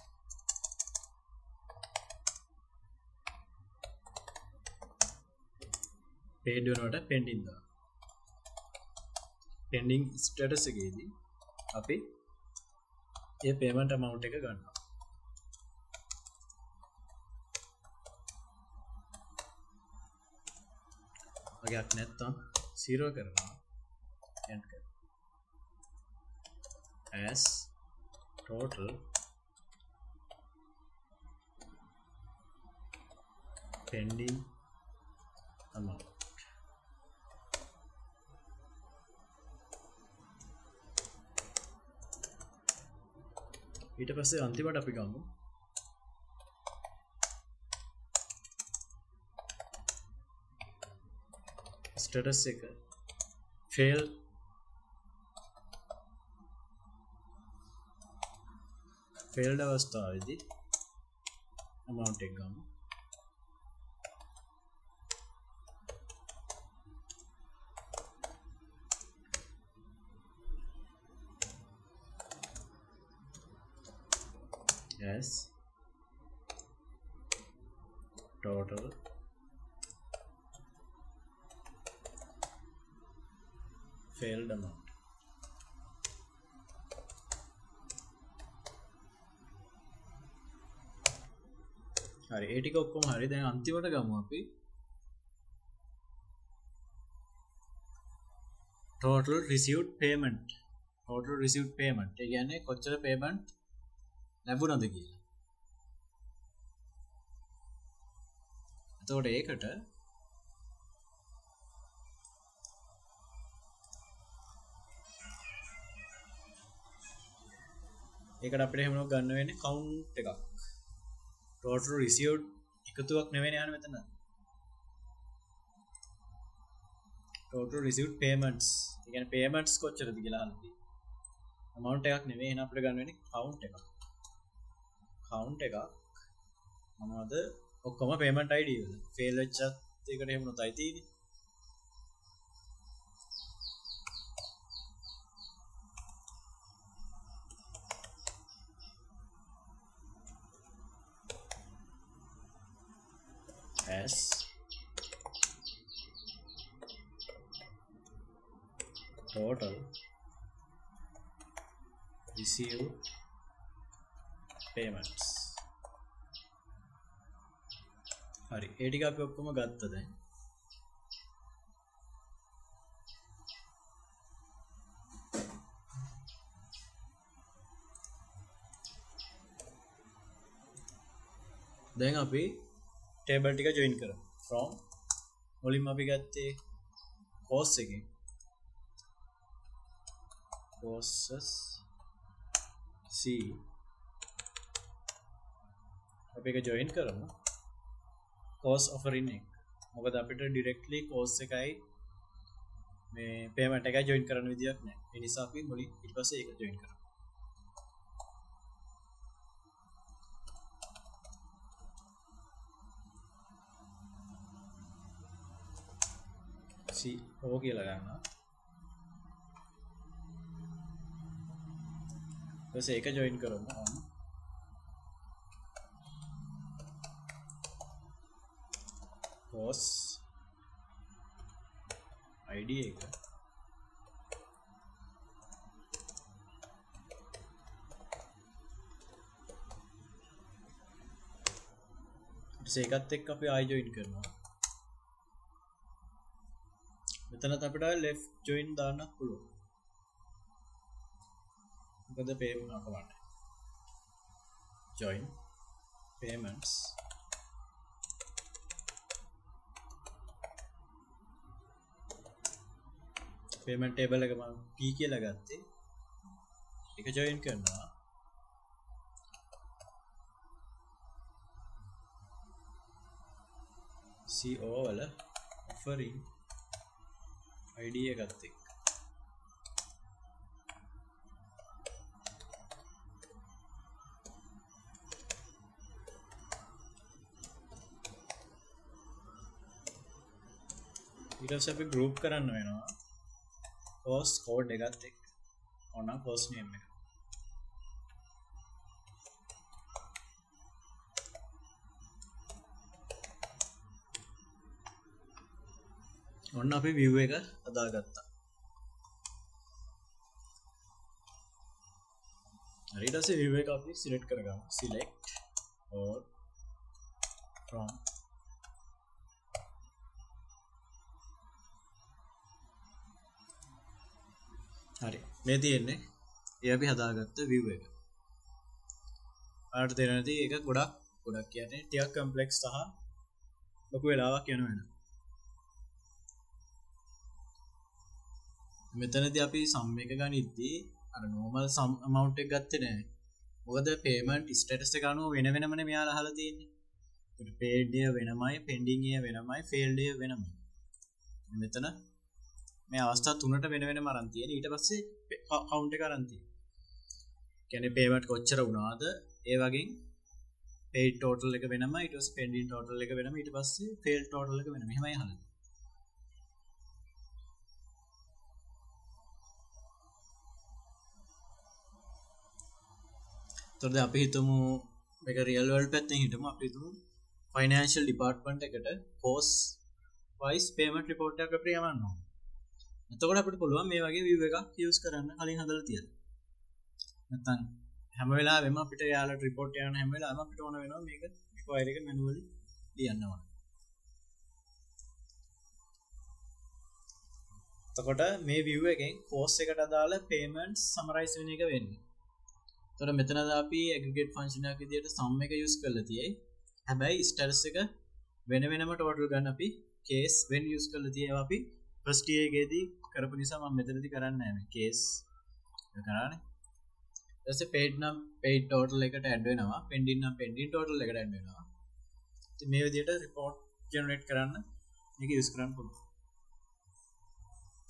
paid වෙනකොට pending දානවා pending status එකේදී අපි ඒ payment amount එක ගන්නවා වගේක් නැත්තම් 0 කරනවා end කරනවා as total pending amount ඊට පස්සේ අන්තිමට අපි ගමු status එක failed අවස්ථාවේදී amount එක ගමු as total failed amount හරි ඒ ටික ඔක්කොම හරි දැන් අන්තිමට ගමු අපි total received payment ඒ කියන්නේ කොච්චර payment ලැබුණද කියලා. එතකොට ඒකට අපිට එහෙම ගන්න වෙන්නේ count එකක්. total received එකතුවක් නෙවෙයි යහන මෙතන. total received payments. ඒ කියන්නේ payments කොච්චරද කියලා අහලා තියෙනවා. amount එකක් නෙවෙයි එහෙනම් අපිට ගන්න වෙන්නේ count එකක්. count එකක් මොනවද ඔක්කොම payment ID වල fail වෙච්චත් ඒකට එහෙම නොතයි තියෙන්නේ as total received payments හරි ඒ ටික අපි ඔක්කොම ගත්තා දැන් දැන් අපි ටේබල් ටික ජොයින් කරමු from මුලින්ම අපි ගත්තේ course එකෙන් courses C අපි එක join කරමු course offering එක. මොකද අපිට directly course එකයි මේ payment එකයි join කරන්න විදියක් නැහැ. ඒ නිසා අපි මුලින් ඊට පස්සේ ඒක join කරමු. CO කියලා ගන්නවා. ඊට ඒක join කරමු on course ID එක ඒකත් එක්ක අපි ආයි join කරනවා. මෙතනත් අපිට left join දාන්නත් පුළුවන්. මොකද payment අපවන්න. join payments payment table එක මම P කියලා ගත්තේ. ඒක join කරනවා. CO වල offering ID එකත් එක්ක. ඊට පස්සේ අපි group කරන්න වෙනවා. course code එකත් එක්ක. ඕන course name එක. ඔන්න අපි view එක හදාගත්තා. හරි ඊට පස්සේ view එක අපි select කරගමු. select all from හරි මේ තියෙන්නේ ඒ අපි හදාගත්ත view එක. ආට තේරෙන්නේ නැති ඒක ගොඩක් කියන්නේ ටිකක් complex සහ ලොකු වෙලාවක් යන වෙනවා. මෙතනදී අපි sum එක ගනිද්දී අර normal sum amount එක ගත්තේ නැහැ. මොකද payment status එක අනුව වෙන වෙනමනේ මෙයාලා අහලා තියෙන්නේ. ඒකට paid day වෙනමයි, pending day වෙනමයි, failed day වෙනමයි. මෙතන මේ අවස්ථා තුනට වෙන වෙනම අරන් තියෙන. ඊට පස්සේ count එක අරන් තියෙන. කියන්නේ payment කොච්චර වුණාද? ඒ වගේ paid total එක වෙනමයි, ඊට පස්සේ pending total එක වෙනම, ඊට පස්සේ failed total එක වෙනම. එහෙමයි අහලා. තොරද අපි හිතමු මේක රියල් වර්ල්ඩ් පැත්තෙන් හිතමු අපි හිතමු ෆයිනෑන්ෂල් ඩිපාර්ට්මන්ට් එකට cost wise payment report එකක් අපිට යවන්න ඕන. එතකොට අපිට පුළුවන් මේ වගේ view එකක් use කරන්න කලින් හදලා තියන්න. නැත්නම් හැම වෙලාවෙම අපිට යාළුවට report යන හැම වෙලාවෙම අපිට ඕන වෙනවා මේක require එක manually ලියන්න ඕන. එතකොට මේ view එකෙන් cost එකට අදාළ payments summarize වෙන එක වෙන්නේ. තොර මෙතනද අපි aggregate function එකක් විදිහට sum එක use කරලා තියෙයි. හැබැයි status එක වෙන වෙනම total ගන්න අපි case when use කරලා තියෙනවා අපි first year එකේදී කරපු නිසා මම මෙතනදී කරන්නේ නැහැ මේ case එක කරානේ. ඊට පස්සේ paid නම් paid total එකට add වෙනවා. pending නම් pending total එකට add වෙනවා. ඉතින් මේ විදිහට report generate කරන්න මේක use කරන්න පුළුවන්.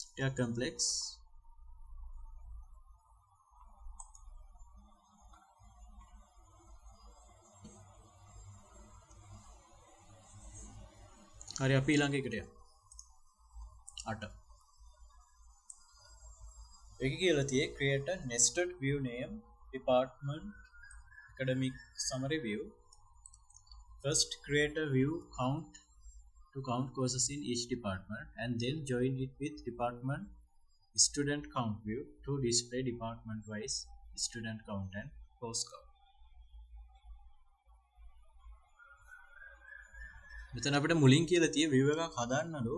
ටිකක් complex. හරි අපි ඊළඟ එකට යමු. 8. ඒක කියලා තියෙන්නේ create a nested view name department academic summary view. First create a view to count courses in each department and then join it with department student count view to display department wise student count and course count. මෙතන අපිට මුලින් කියලා තියෙන view එකක් හදන්නලු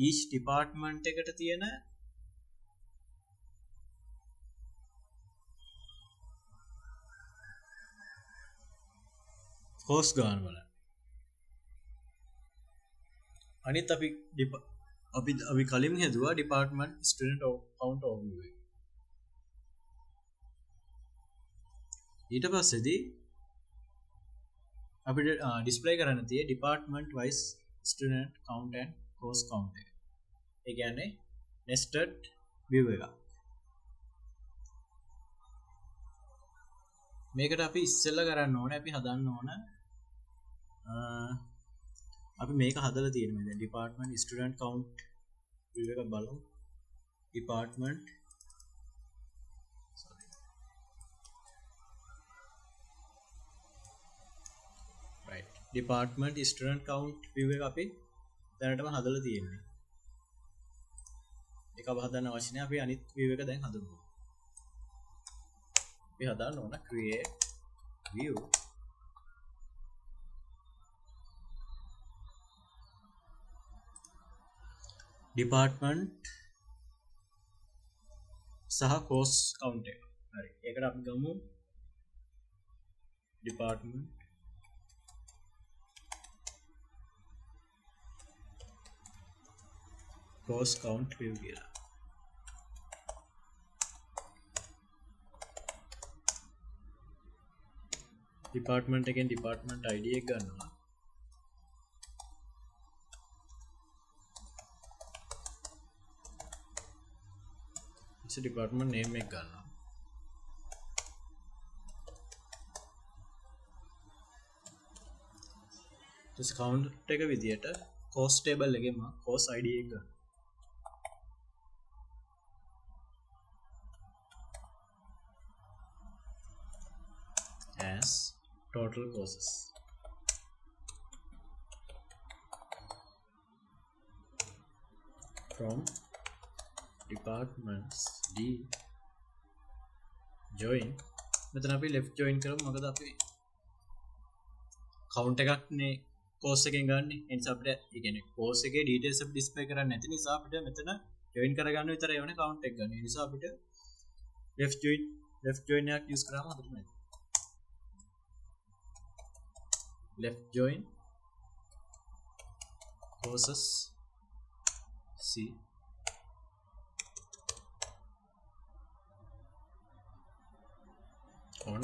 each department එකට තියෙන course ගාන වල අනිත් අපි කලින් හදුවා department student count overview එක. ඊට පස්සේදී අපිට ඩිස්ප්ලේ කරන්න තියෙන්නේ department wise student count and course count එක. ඒ කියන්නේ nested view එක. මේකට අපි ඉස්සෙල්ලා කරන්න ඕනේ අපි හදන්න ඕන අපි මේක හදලා තියෙනවා දැන් department student count view එක බලමු. department department student count view එක අපි දැනටම හදලා තියෙන්නේ. ඒක අප හදන්න අවශ්‍ය නැහැ. අපි අනිත් view එක දැන් හදමු. අපි හදන්න ඕන create view department සහ course count එක. හරි. ඒකට අපි ගමු department course count view කියලා. department එකෙන් department ID එක ගන්නවා. ඉතින් department name එක ගන්නවා. ඊට count එක විදියට course table එකෙන් මම course ID එක ගන්නවා. as total courses from departments D join මෙතන අපි left join කරමු මොකද අපි count එකක් නේ course එකෙන් ගන්නෙ ඒ නිසා අපිට ඒ කියන්නේ course එකේ details අපි display කරන්නේ නැති නිසා අපිට මෙතන join කරගන්න විතරයි ඕනේ count එක ගන්න. ඒ නිසා අපිට left join එකක් use කරාම හොඳට නේද? left join courses C on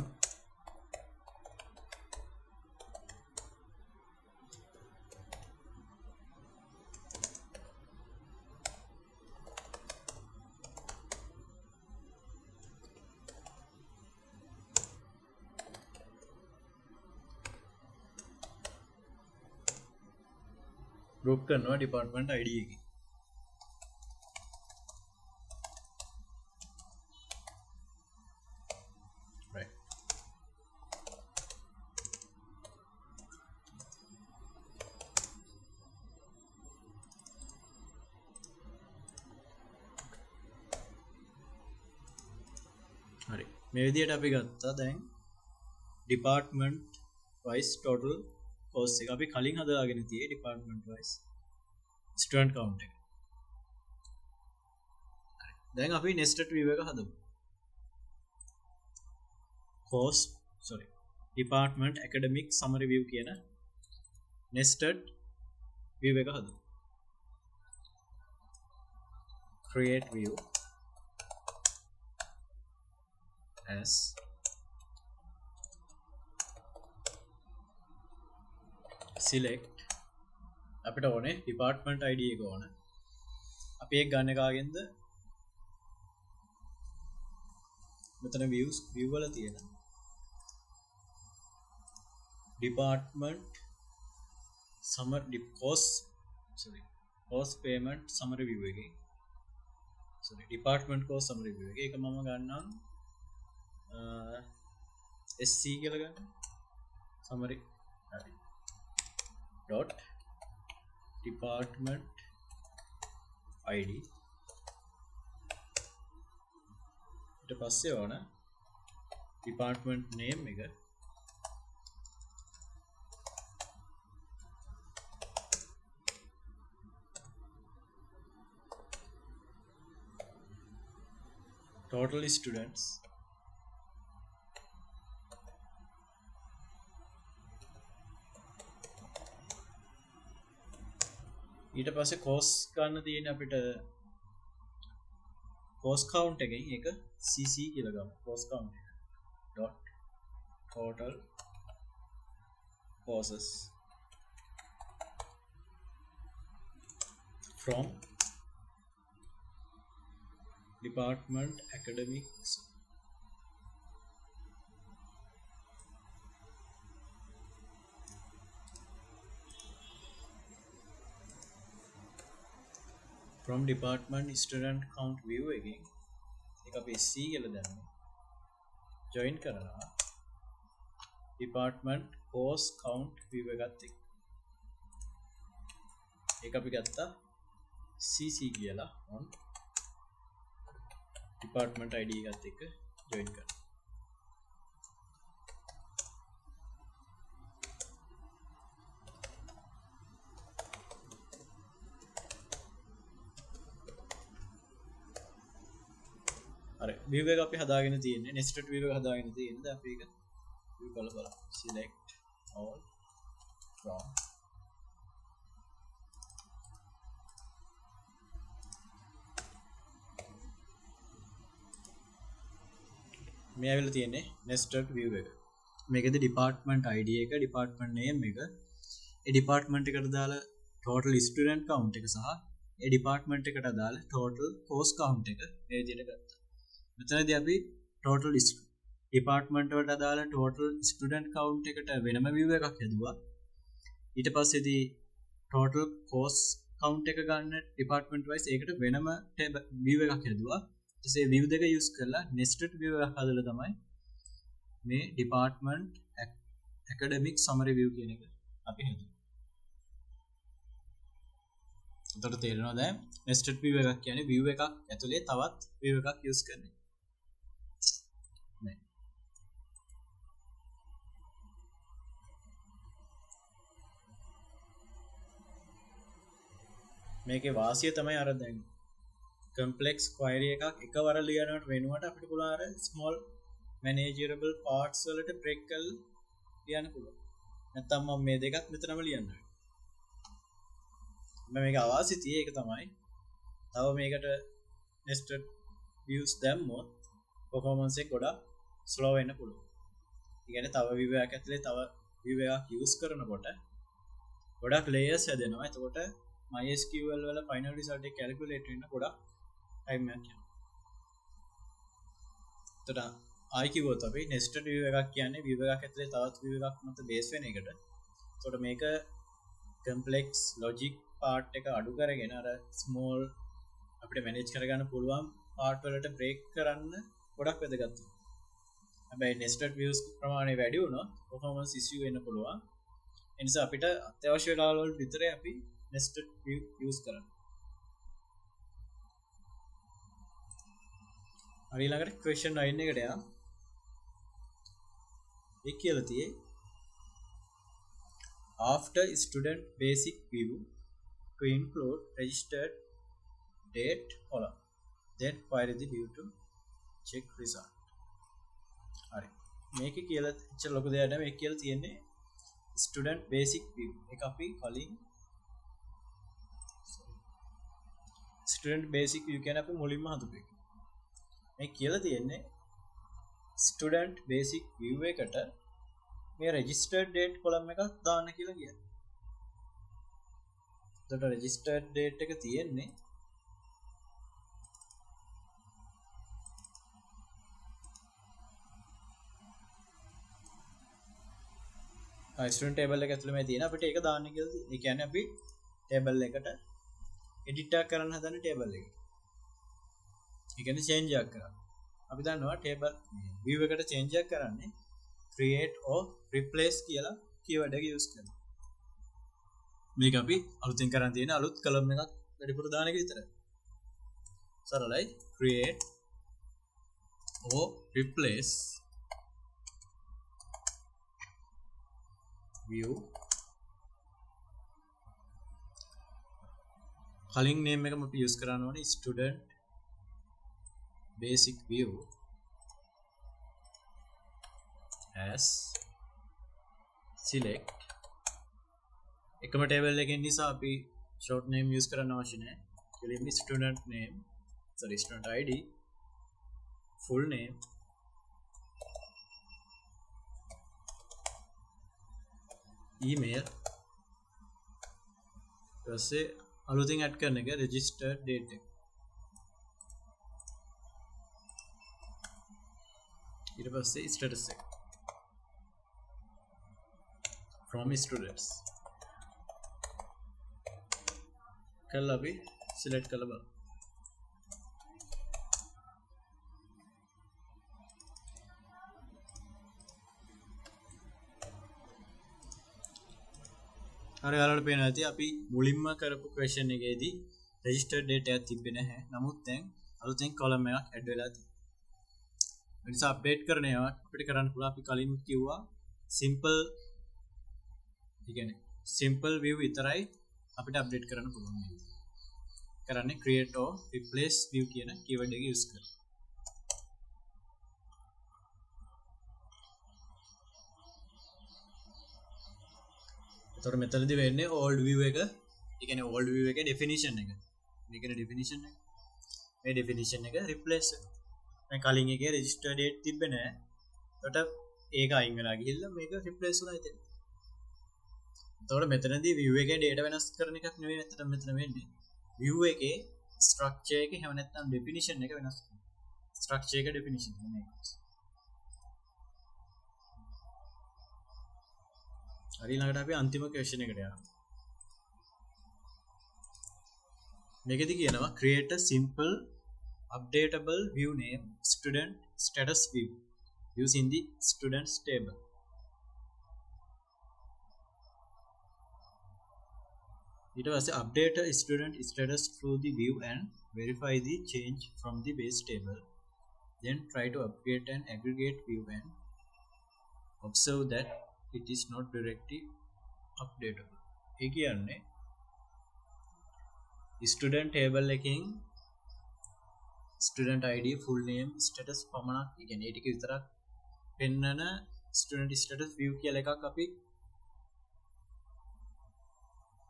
group කරනවා department ID එකකින්. right හරි මේ විදිහට අපි ගත්තා දැන් department wise total course එක අපි කලින් හදාගෙන තියෙන්නේ department wise student count එක. දැන් අපි nested view එක හදමු. course department academic summary view කියන nested view එක හදමු. create view as select අපිට ඕනේ department ID එක ඕන. අපි ඒක ගන්න කාගෙන්ද? මෙතන view වල තියෙන department course payment summary view එකේ department course summary view එකේ ඒක මම ගන්නම් SC කියලා ගන්න summary හරි dot department ID ඊට පස්සේ ඕන department name එක total students ඊට පස්සේ course ගන්න තියෙන අපිට course count එකෙන් ඒක CC කියලා ගමු course count එක dot total courses from department academics from department student count view එකෙන් එක අපි C කියලා දැම්මා join කරනවා department course count view එකත් එක්ක ඒක අපි ගත්තා CC කියලා on department ID එකත් එක්ක join කරනවා අර view එක අපි හදාගෙන තියෙන්නේ nested view එක හදාගෙන තියෙන්නේ දැන් අපි ඒක view කරලා බලමු select all from මේ ඇවිල්ලා තියෙන්නේ nested view එක මේකෙදි department ID එක department name එක ඒ department එකට දාලා total student count එක සහ ඒ department එකට දාලා total course count එක මේ විදිහට ගත්තා මෙතනදී අපි total department වලට අදාළ total student count එකට වෙනම view එකක් හදුවා ඊට පස්සේදී total course count එක ගන්න department wise ඒකට වෙනම view එකක් හදුවා ඊට පස්සේ view දෙක use කරලා nested view එකක් හදලා තමයි මේ department academic summary view කියන එක අපි හදුවා එතකොට තේරෙනවා දැන් nested view එකක් කියන්නේ view එකක් ඇතුලේ තවත් view එකක් use කරන එක මේකේ වාසිය තමයි අර දැන් complex query එකක් එකවර ලියනවට වෙනුවට අපිට පුළුවන් අර small manageable parts වලට break කරලා ලියන්න පුළුවන්. නැත්නම් මම මේ දෙකත් මෙතනම ලියන්න වෙනවා. මම මේක අවාසි තියේ ඒක තමයි. තව මේකට nested views දැම්මොත් performance එක ගොඩක් slow වෙන්න පුළුවන්. ඒ කියන්නේ තව view එකක් ඇතුලේ තව view එකක් use කරනකොට ගොඩක් layers හැදෙනවා. එතකොට MySQL වල final result එක calculate වෙන්න ගොඩක් time එකක් යනවා. එතකොට ආයි කිව්වොත් අපි nested view එකක් කියන්නේ view එකක් ඇතුලේ තවත් view එකක් මත base වෙන එකට. එතකොට මේක complex logic part එක අඩු කරගෙන අර small අපිට manage කරගන්න පුළුවන් part වලට break කරන්න ගොඩක් වැදගත්. හැබැයි nested views ප්‍රමාණය වැඩි වුණොත් performance issue වෙන්න පුළුවන්. ඒ නිසා අපිට අත්‍යවශ්‍ය වෙලාවල් වල විතරයි අපි nested view use කරන්න. හරි ළඟට question 9 එකට යන්න. ඒ කියලා තියෙයි after student basic view to include registered date column then query the view to check result. හරි. මේකේ කියලා ඉච්ච ලොකු දෙයක් නෙමෙයි. මේක කියලා තියෙන්නේ student basic view එක අපි කලින් student basic view කියන අපි මුලින්ම හදපු එක. මේ කියලා තියෙන්නේ student basic view එකට මේ registered date column එකක් දාන්න කියලා කියන්නේ. එතකොට registered date එක තියෙන්නේ student table එක ඇතුළේ මේ තියෙන අපිට ඒක දාන්න කියලා තියෙනවා. ඒ කියන්නේ අපි table එකට edit එකක් කරන්න හදන table එක. ඒ කියන්නේ change එකක් කරන්න. අපි දන්නවා table view එකට change එකක් කරන්නේ create or replace කියලා keyword එක use කරනවා. මේක අපි අලුතෙන් කරන් තියෙන අලුත් column එකක් වැඩිපුර දාන එක විතරයි. සරලයි create or replace view කලින් name එකම අපි use කරන්න ඕනේ student basic view as select එකම table එකකින් නිසා අපි short name use කරන්න අවශ්‍ය නැහැ. කෙලින්ම student name student id full name email ඊපස්සේ අලුතින් ඇඩ් කරන එක registered date එක ඊට පස්සේ status එක from students කරලා අපි select කරලා බලමු හරි ඔයාලට පේනවා ඇති අපි මුලින්ම කරපු question එකේදී registered date එකක් තිබ්බේ නැහැ. නමුත් දැන් අලුතෙන් column එකක් add වෙලා තියෙනවා. ඒ නිසා අප්ඩේට් කරන ඒවා අපිට කරන්න පුළුවන්. අපි කලින් කිව්වා simple simple view විතරයි අපිට අප්ඩේට් කරන්න පුළුවන්. කරන්නේ create or replace view කියන keyword එක use කරලා. එතකොට මෙතනදී වෙන්නේ old view එක. ඒ කියන්නේ old view එකේ definition එක. මේකේ definition එක. මේ definition එක replace වෙනවා. දැන් කලින් එකේ register date තිබ්බේ නැහැ. එතකොට ඒක අයින් වෙලා ගිහිල්ලා මේක replace වුණා ඉතින්. එතකොට මෙතනදී view එකේ data වෙනස් කරන එකක් නෙවෙයි මෙතන වෙන්නේ. view එකේ structure එක එහෙම නැත්නම් definition එක වෙනස් කරනවා. structure එක definition එක මේක. හරි ළඟට අපි අන්තිම question එකට යනවා. මේකෙදි කියනවා create a simple updatable view name student status view using the students table. ඊට පස්සේ update a student status through the view and verify the change from the base table. Then try to update an aggregate view and observe that it is not directly updatable. ඒ කියන්නේ student table එකකින් student id full name status පමණක් ඒ කියන්නේ ඒ ටික විතරක් පෙන්නන student status view කියලා එකක් අපි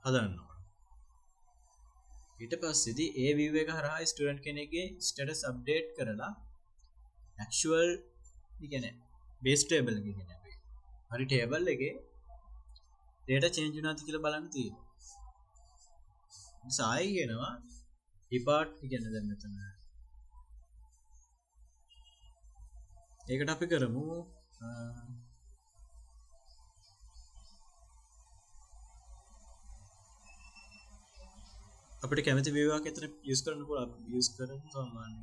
හදන්න ඕන. ඊට පස්සේදී ඒ view එක හරහා student කෙනෙක්ගේ status update කරලා actual ඒ කියන්නේ base table එක කියන්නේ හරි ටේබල් එකේ data change වුණාද කියලා බලන්න තියෙනවා. සායි කියනවා depart කියන්නේ දැන් මෙතන. ඒකට අපි කරමු අපිට කැමති view එකක් එතන use කරන්න පුළුවන්. අපි use කරමු සාමාන්‍ය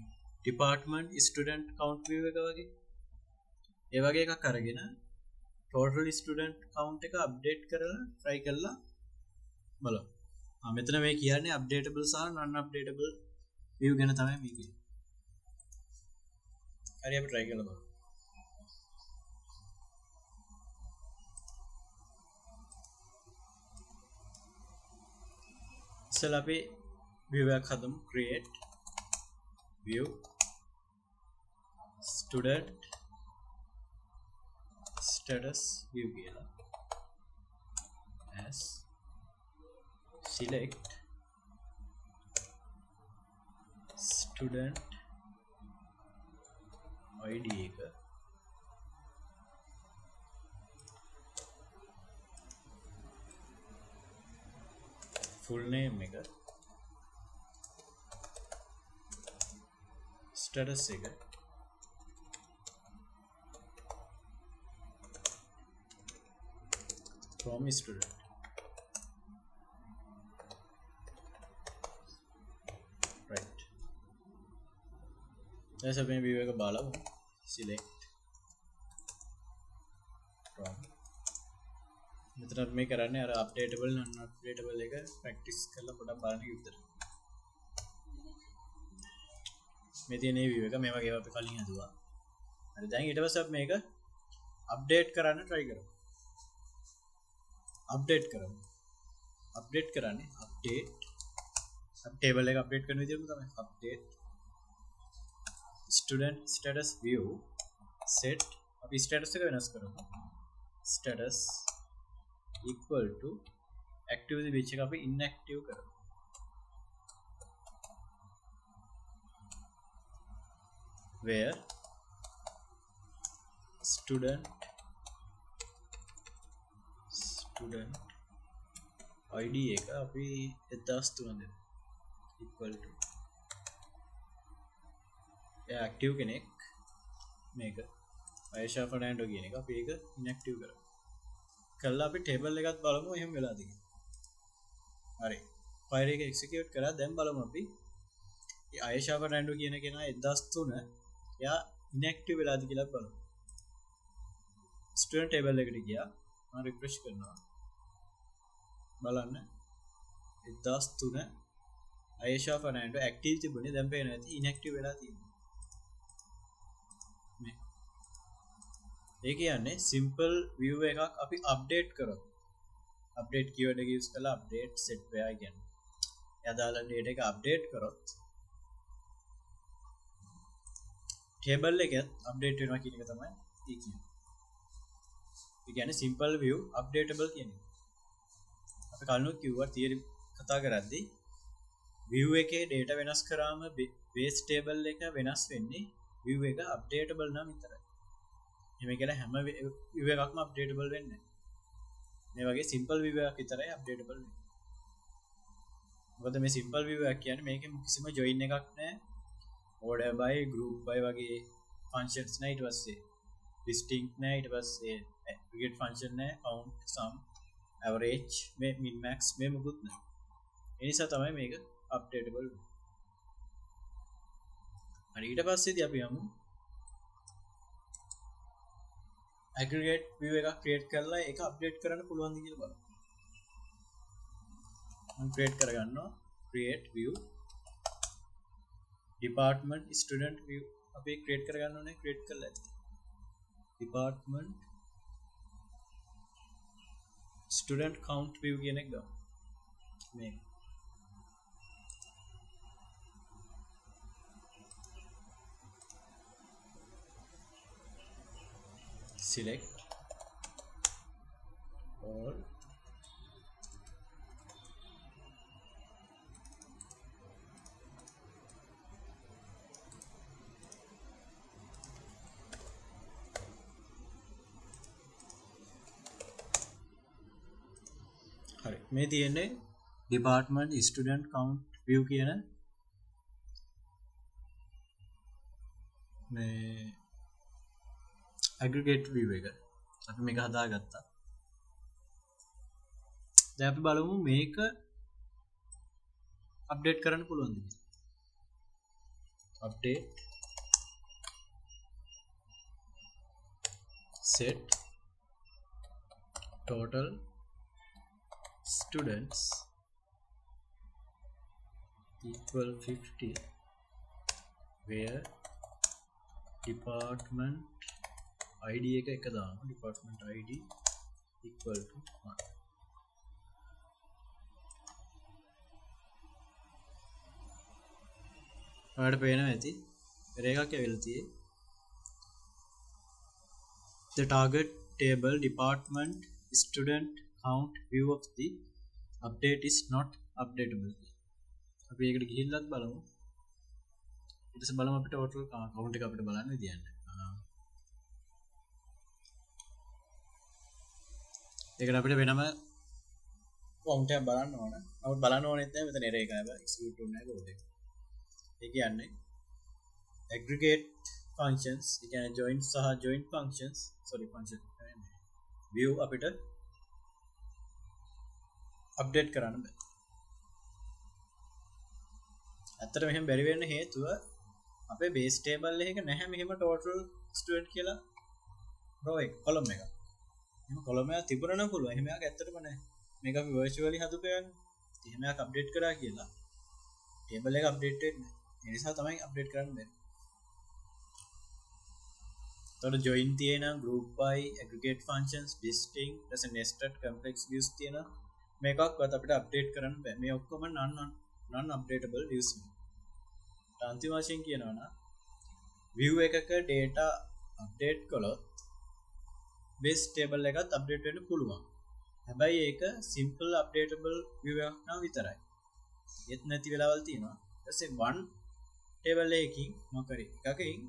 department student count view එක වගේ. ඒ වගේ එකක් අරගෙන total student count එක update කරලා try කරලා බලමු. මෙතන මේ කියන්නේ updatable සහ non updatable view ගැන තමයි මේ කියන්නේ. හරි අපි try කරලා බලමු. ඉතින් අපි view එකක් හදමු. create view student status view කියලා as select student id එක full name එක status එක from student right. දැන් අපි මේ view එක බලමු. select from මෙතන මේ කරන්නේ අර updatable non updatable එක practice කරලා පොඩක් බලන්න විතර. මේ තියෙන view එක මේ වගේ අපි කලින් හදුවා. හරි දැන් ඊට පස්සේ අපි මේක update කරන්න try කරමු. update කරමු. update කරන්නේ update table එක update කරන විදිහම තමයි update student status view set අපි status එක වෙනස් කරමු. status equal to active which එක අපි inactive කරමු. where student student id එක අපි 1003 දෙමු equal to එයා active කෙනෙක් මේක Aisha Fernando කියන එක අපි ඒක inactive කරමු කළා අපි table එකත් බලමු එහෙම වෙලාද කියලා හරි file එක execute කරා දැන් බලමු අපි මේ Aisha Fernando කියන කෙනා 1003 එයා inactive වෙලාද කියලා බලමු student table එකට ගියා මම refresh කරනවා බලන්න 1003 Aisha Fernando active තිබුණේ දැන් පේනවා ඇති inactive වෙලා තියෙනවා මේ ඒ කියන්නේ simple view එකක් අපි update කරමු update keyword එක use කරලා update set වේයා කියන්නේ එයාදාල data එක update කරොත් table එකත් update වෙනවා කියන එක තමයි ඒ කියන්නේ ඒ කියන්නේ simple view updatable කියන්නේ අපි කලිනුත් කිව්වා theory කතා කරද්දී view එකේ data වෙනස් කරාම base table එක වෙනස් වෙන්නේ view එක updatable නම් විතරයි. එහෙම කියලා හැම view එකක්ම updatable වෙන්නේ නැහැ. මේ වගේ simple view එකක් විතරයි updatable වෙන්නේ. මොකද මේ simple view එක කියන්නේ මේකේ කිසිම join එකක් නැහැ. order by group by වගේ functions නැහැ ඊට පස්සේ distinct නැහැ ඊට පස්සේ aggregate function නැහැ count sum average මේ min max මේ මොකුත් නැහැ. ඒ නිසා තමයි මේක updatable වෙන්නේ. හරි ඊට පස්සේදී අපි යමු aggregate view එකක් create කරලා ඒක update කරන්න පුළුවන්ද කියලා බලමු. මම create කරගන්නවා create view department student view අපි create කරගන්න ඕනේ create කරලා ඇති. department student count view කියන එක ගමු. මේ select all හරි මේ තියෙන්නේ department student count view කියන මේ aggregate view එක අපි මේක හදාගත්තා. දැන් අපි බලමු මේක අප්ඩේට් කරන්න පුළුවන්ද කියලා. update set total students equal 50 where department id එක දාමු department id equal to 1 ඔයාලට පේනවා ඇති රේඛයක් ඇවිල්ලා තියෙයි the target table department student count view of the update is not updatable අපි ඒකට ගිහිල්ලත් බලමු ඊට පස්සේ බලමු අපිට total count එක අපිට බලන්න විදියන්නේ ඒකට අපිට වෙනම count එකක් බලන්න ඕන. නමුත් බලන්න ඕනෙත් නැහැ මෙතන error එකයි execute වෙන්නේ නැහැ code එක. ඒ කියන්නේ aggregate functions ඒ කියන්නේ join සහ join functions function view අපිට update කරන්න බෑ. ඇත්තට මෙහෙම බැරි වෙන්න හේතුව අපේ base table එකක නැහැ මෙහෙම total student කියලා row එක column එක. එහෙම column එකක් තිබුණා නම් පුළුවන්. එහෙම එකක් ඇත්තටම නැහැ. මේක අපි virtually හදපු එකනේ. එහෙම එකක් update කරා කියලා table එක update වෙන්නේ නැහැ. ඒ නිසා තමයි update කරන්න බැරි. එතකොට join තියෙනවා group by aggregate functions distinct ඊට පස්සේ nested complex views තියෙනවා. මේකක්වත් අපිට update කරන්න බෑ. මේ ඔක්කොම non updatable views. අන්තිම වශයෙන් කියනවා නම් view එකක data update කළොත් base table එකත් update වෙන්න පුළුවන්. හැබැයි ඒක simple updatable view එකක් නම් විතරයි. ඒත් නැති වෙලාවල් තියෙනවා. ඊට පස්සේ one table එකකින් මොකරි එකකින්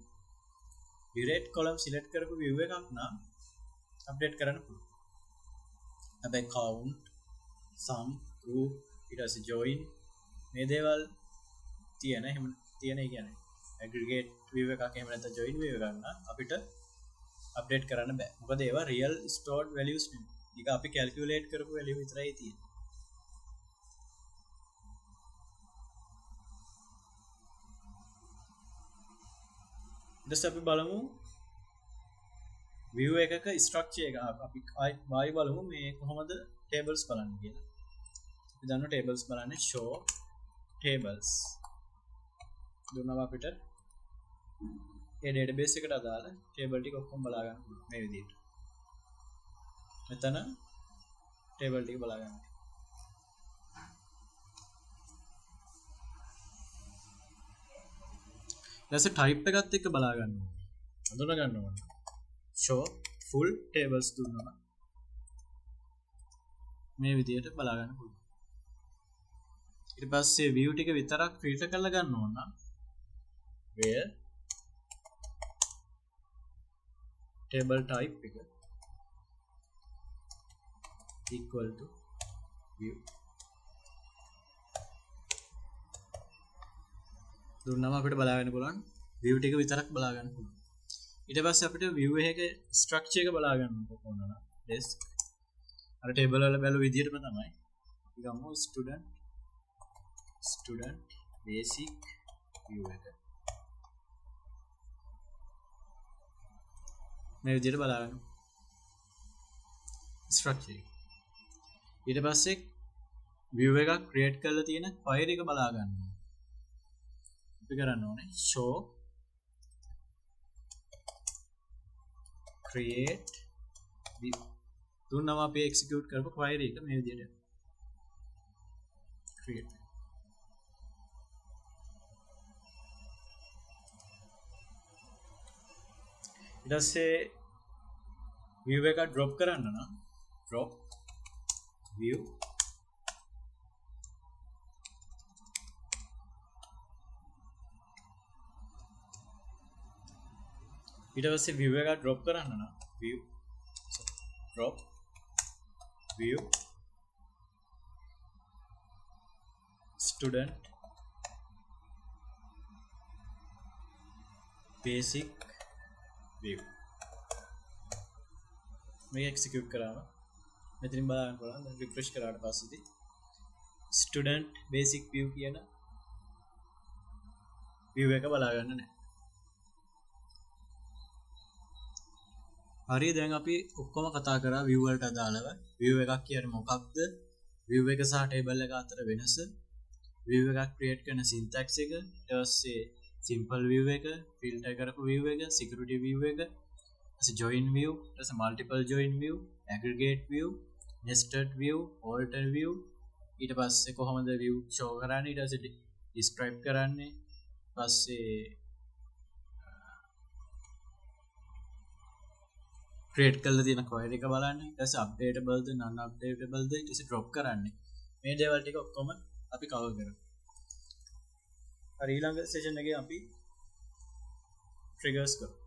direct column select කරපු view එකක් නම් update කරන්න පුළුවන්. හැබැයි count sum group ඊට පස්සේ join මේ දේවල් තියෙන එහෙම තියෙන ඒ කියන්නේ aggregate view එකක් එහෙම නැත්නම් join view එකක් නම් අපිට අප්ඩේට් කරන්න බෑ. මොකද ඒවා real stored values නෙමෙයි. ඒක අපි calculate කරපු value විතරයි තියෙන්නේ. ඊට අපි බලමු view එකක structure එක අපි ආයි බලමු මේ කොහොමද tables බලන්නේ කියලා. අපි දන්නවා tables බලන්නේ show tables. දුන්නා අපිට ඒ database එකට අදාළ table ටික ඔක්කොම බලා ගන්න පුළුවන් මේ විදිහට. මෙතන table ටික බලා ගන්න. ඊට type එකත් එක්ක බලා ගන්න ඕනේ. හඳුනා ගන්න ඕනේ. show full tables දුන්නා. මේ විදිහට බලා ගන්න පුළුවන්. ඊට පස්සේ view ටික විතරක් filter කරලා ගන්න ඕන නම් where table type එක equal to view දුන්නම අපිට බලා ගන්න පුළුවන් view ටික විතරක් බලා ගන්න පුළුවන්. ඊට පස්සේ අපිට view එකේ structure එක බලා ගන්න ඕන නම් desk අර table වල බැලු විදිහටම තමයි. අපි ගමු student basic view එක. මේ විදිහට බලා ගන්න structure. ඊට පස්සේ view එකක් create කරලා තියෙන file එක බලා ගන්න. අපි කරන්න ඕනේ show create view. දුන්නම අපි execute කරපු query එක මේ විදිහට create. ඊට පස්සේ view එක drop කරන්න නම් drop view ඊට පස්සේ view එක drop කරන්න නම් drop view student basic view මේක execute කරාම මෙතනින් බලන්න පුළුවන්. දැන් refresh කරාට පස්සේදී student basic view කියන view එක බලා ගන්න නැහැ. හරි දැන් අපි ඔක්කොම කතා කරා view වලට අදාළව. view එකක් කියන්නේ මොකක්ද? view එක සහ table එක අතර වෙනස. view එකක් create කරන syntax එක. ඊට පස්සේ simple view එක, filter කරපු view එක, security view එක, join view, multiple join view, aggregate view, nested view, alter view. ඊට පස්සේ කොහොමද view show කරන්නේ, ඊට පස්සේ describe කරන්නේ, පස්සේ create කරලා තියෙන query එක බලන්නේ, ඊට පස්සේ updatable ද non updatable ද ඊට පස්සේ drop කරන්නේ. මේ දේවල් ටික ඔක්කොම අපි cover කරමු. හරි ඊළඟ session එකේ අපි triggers කරමු.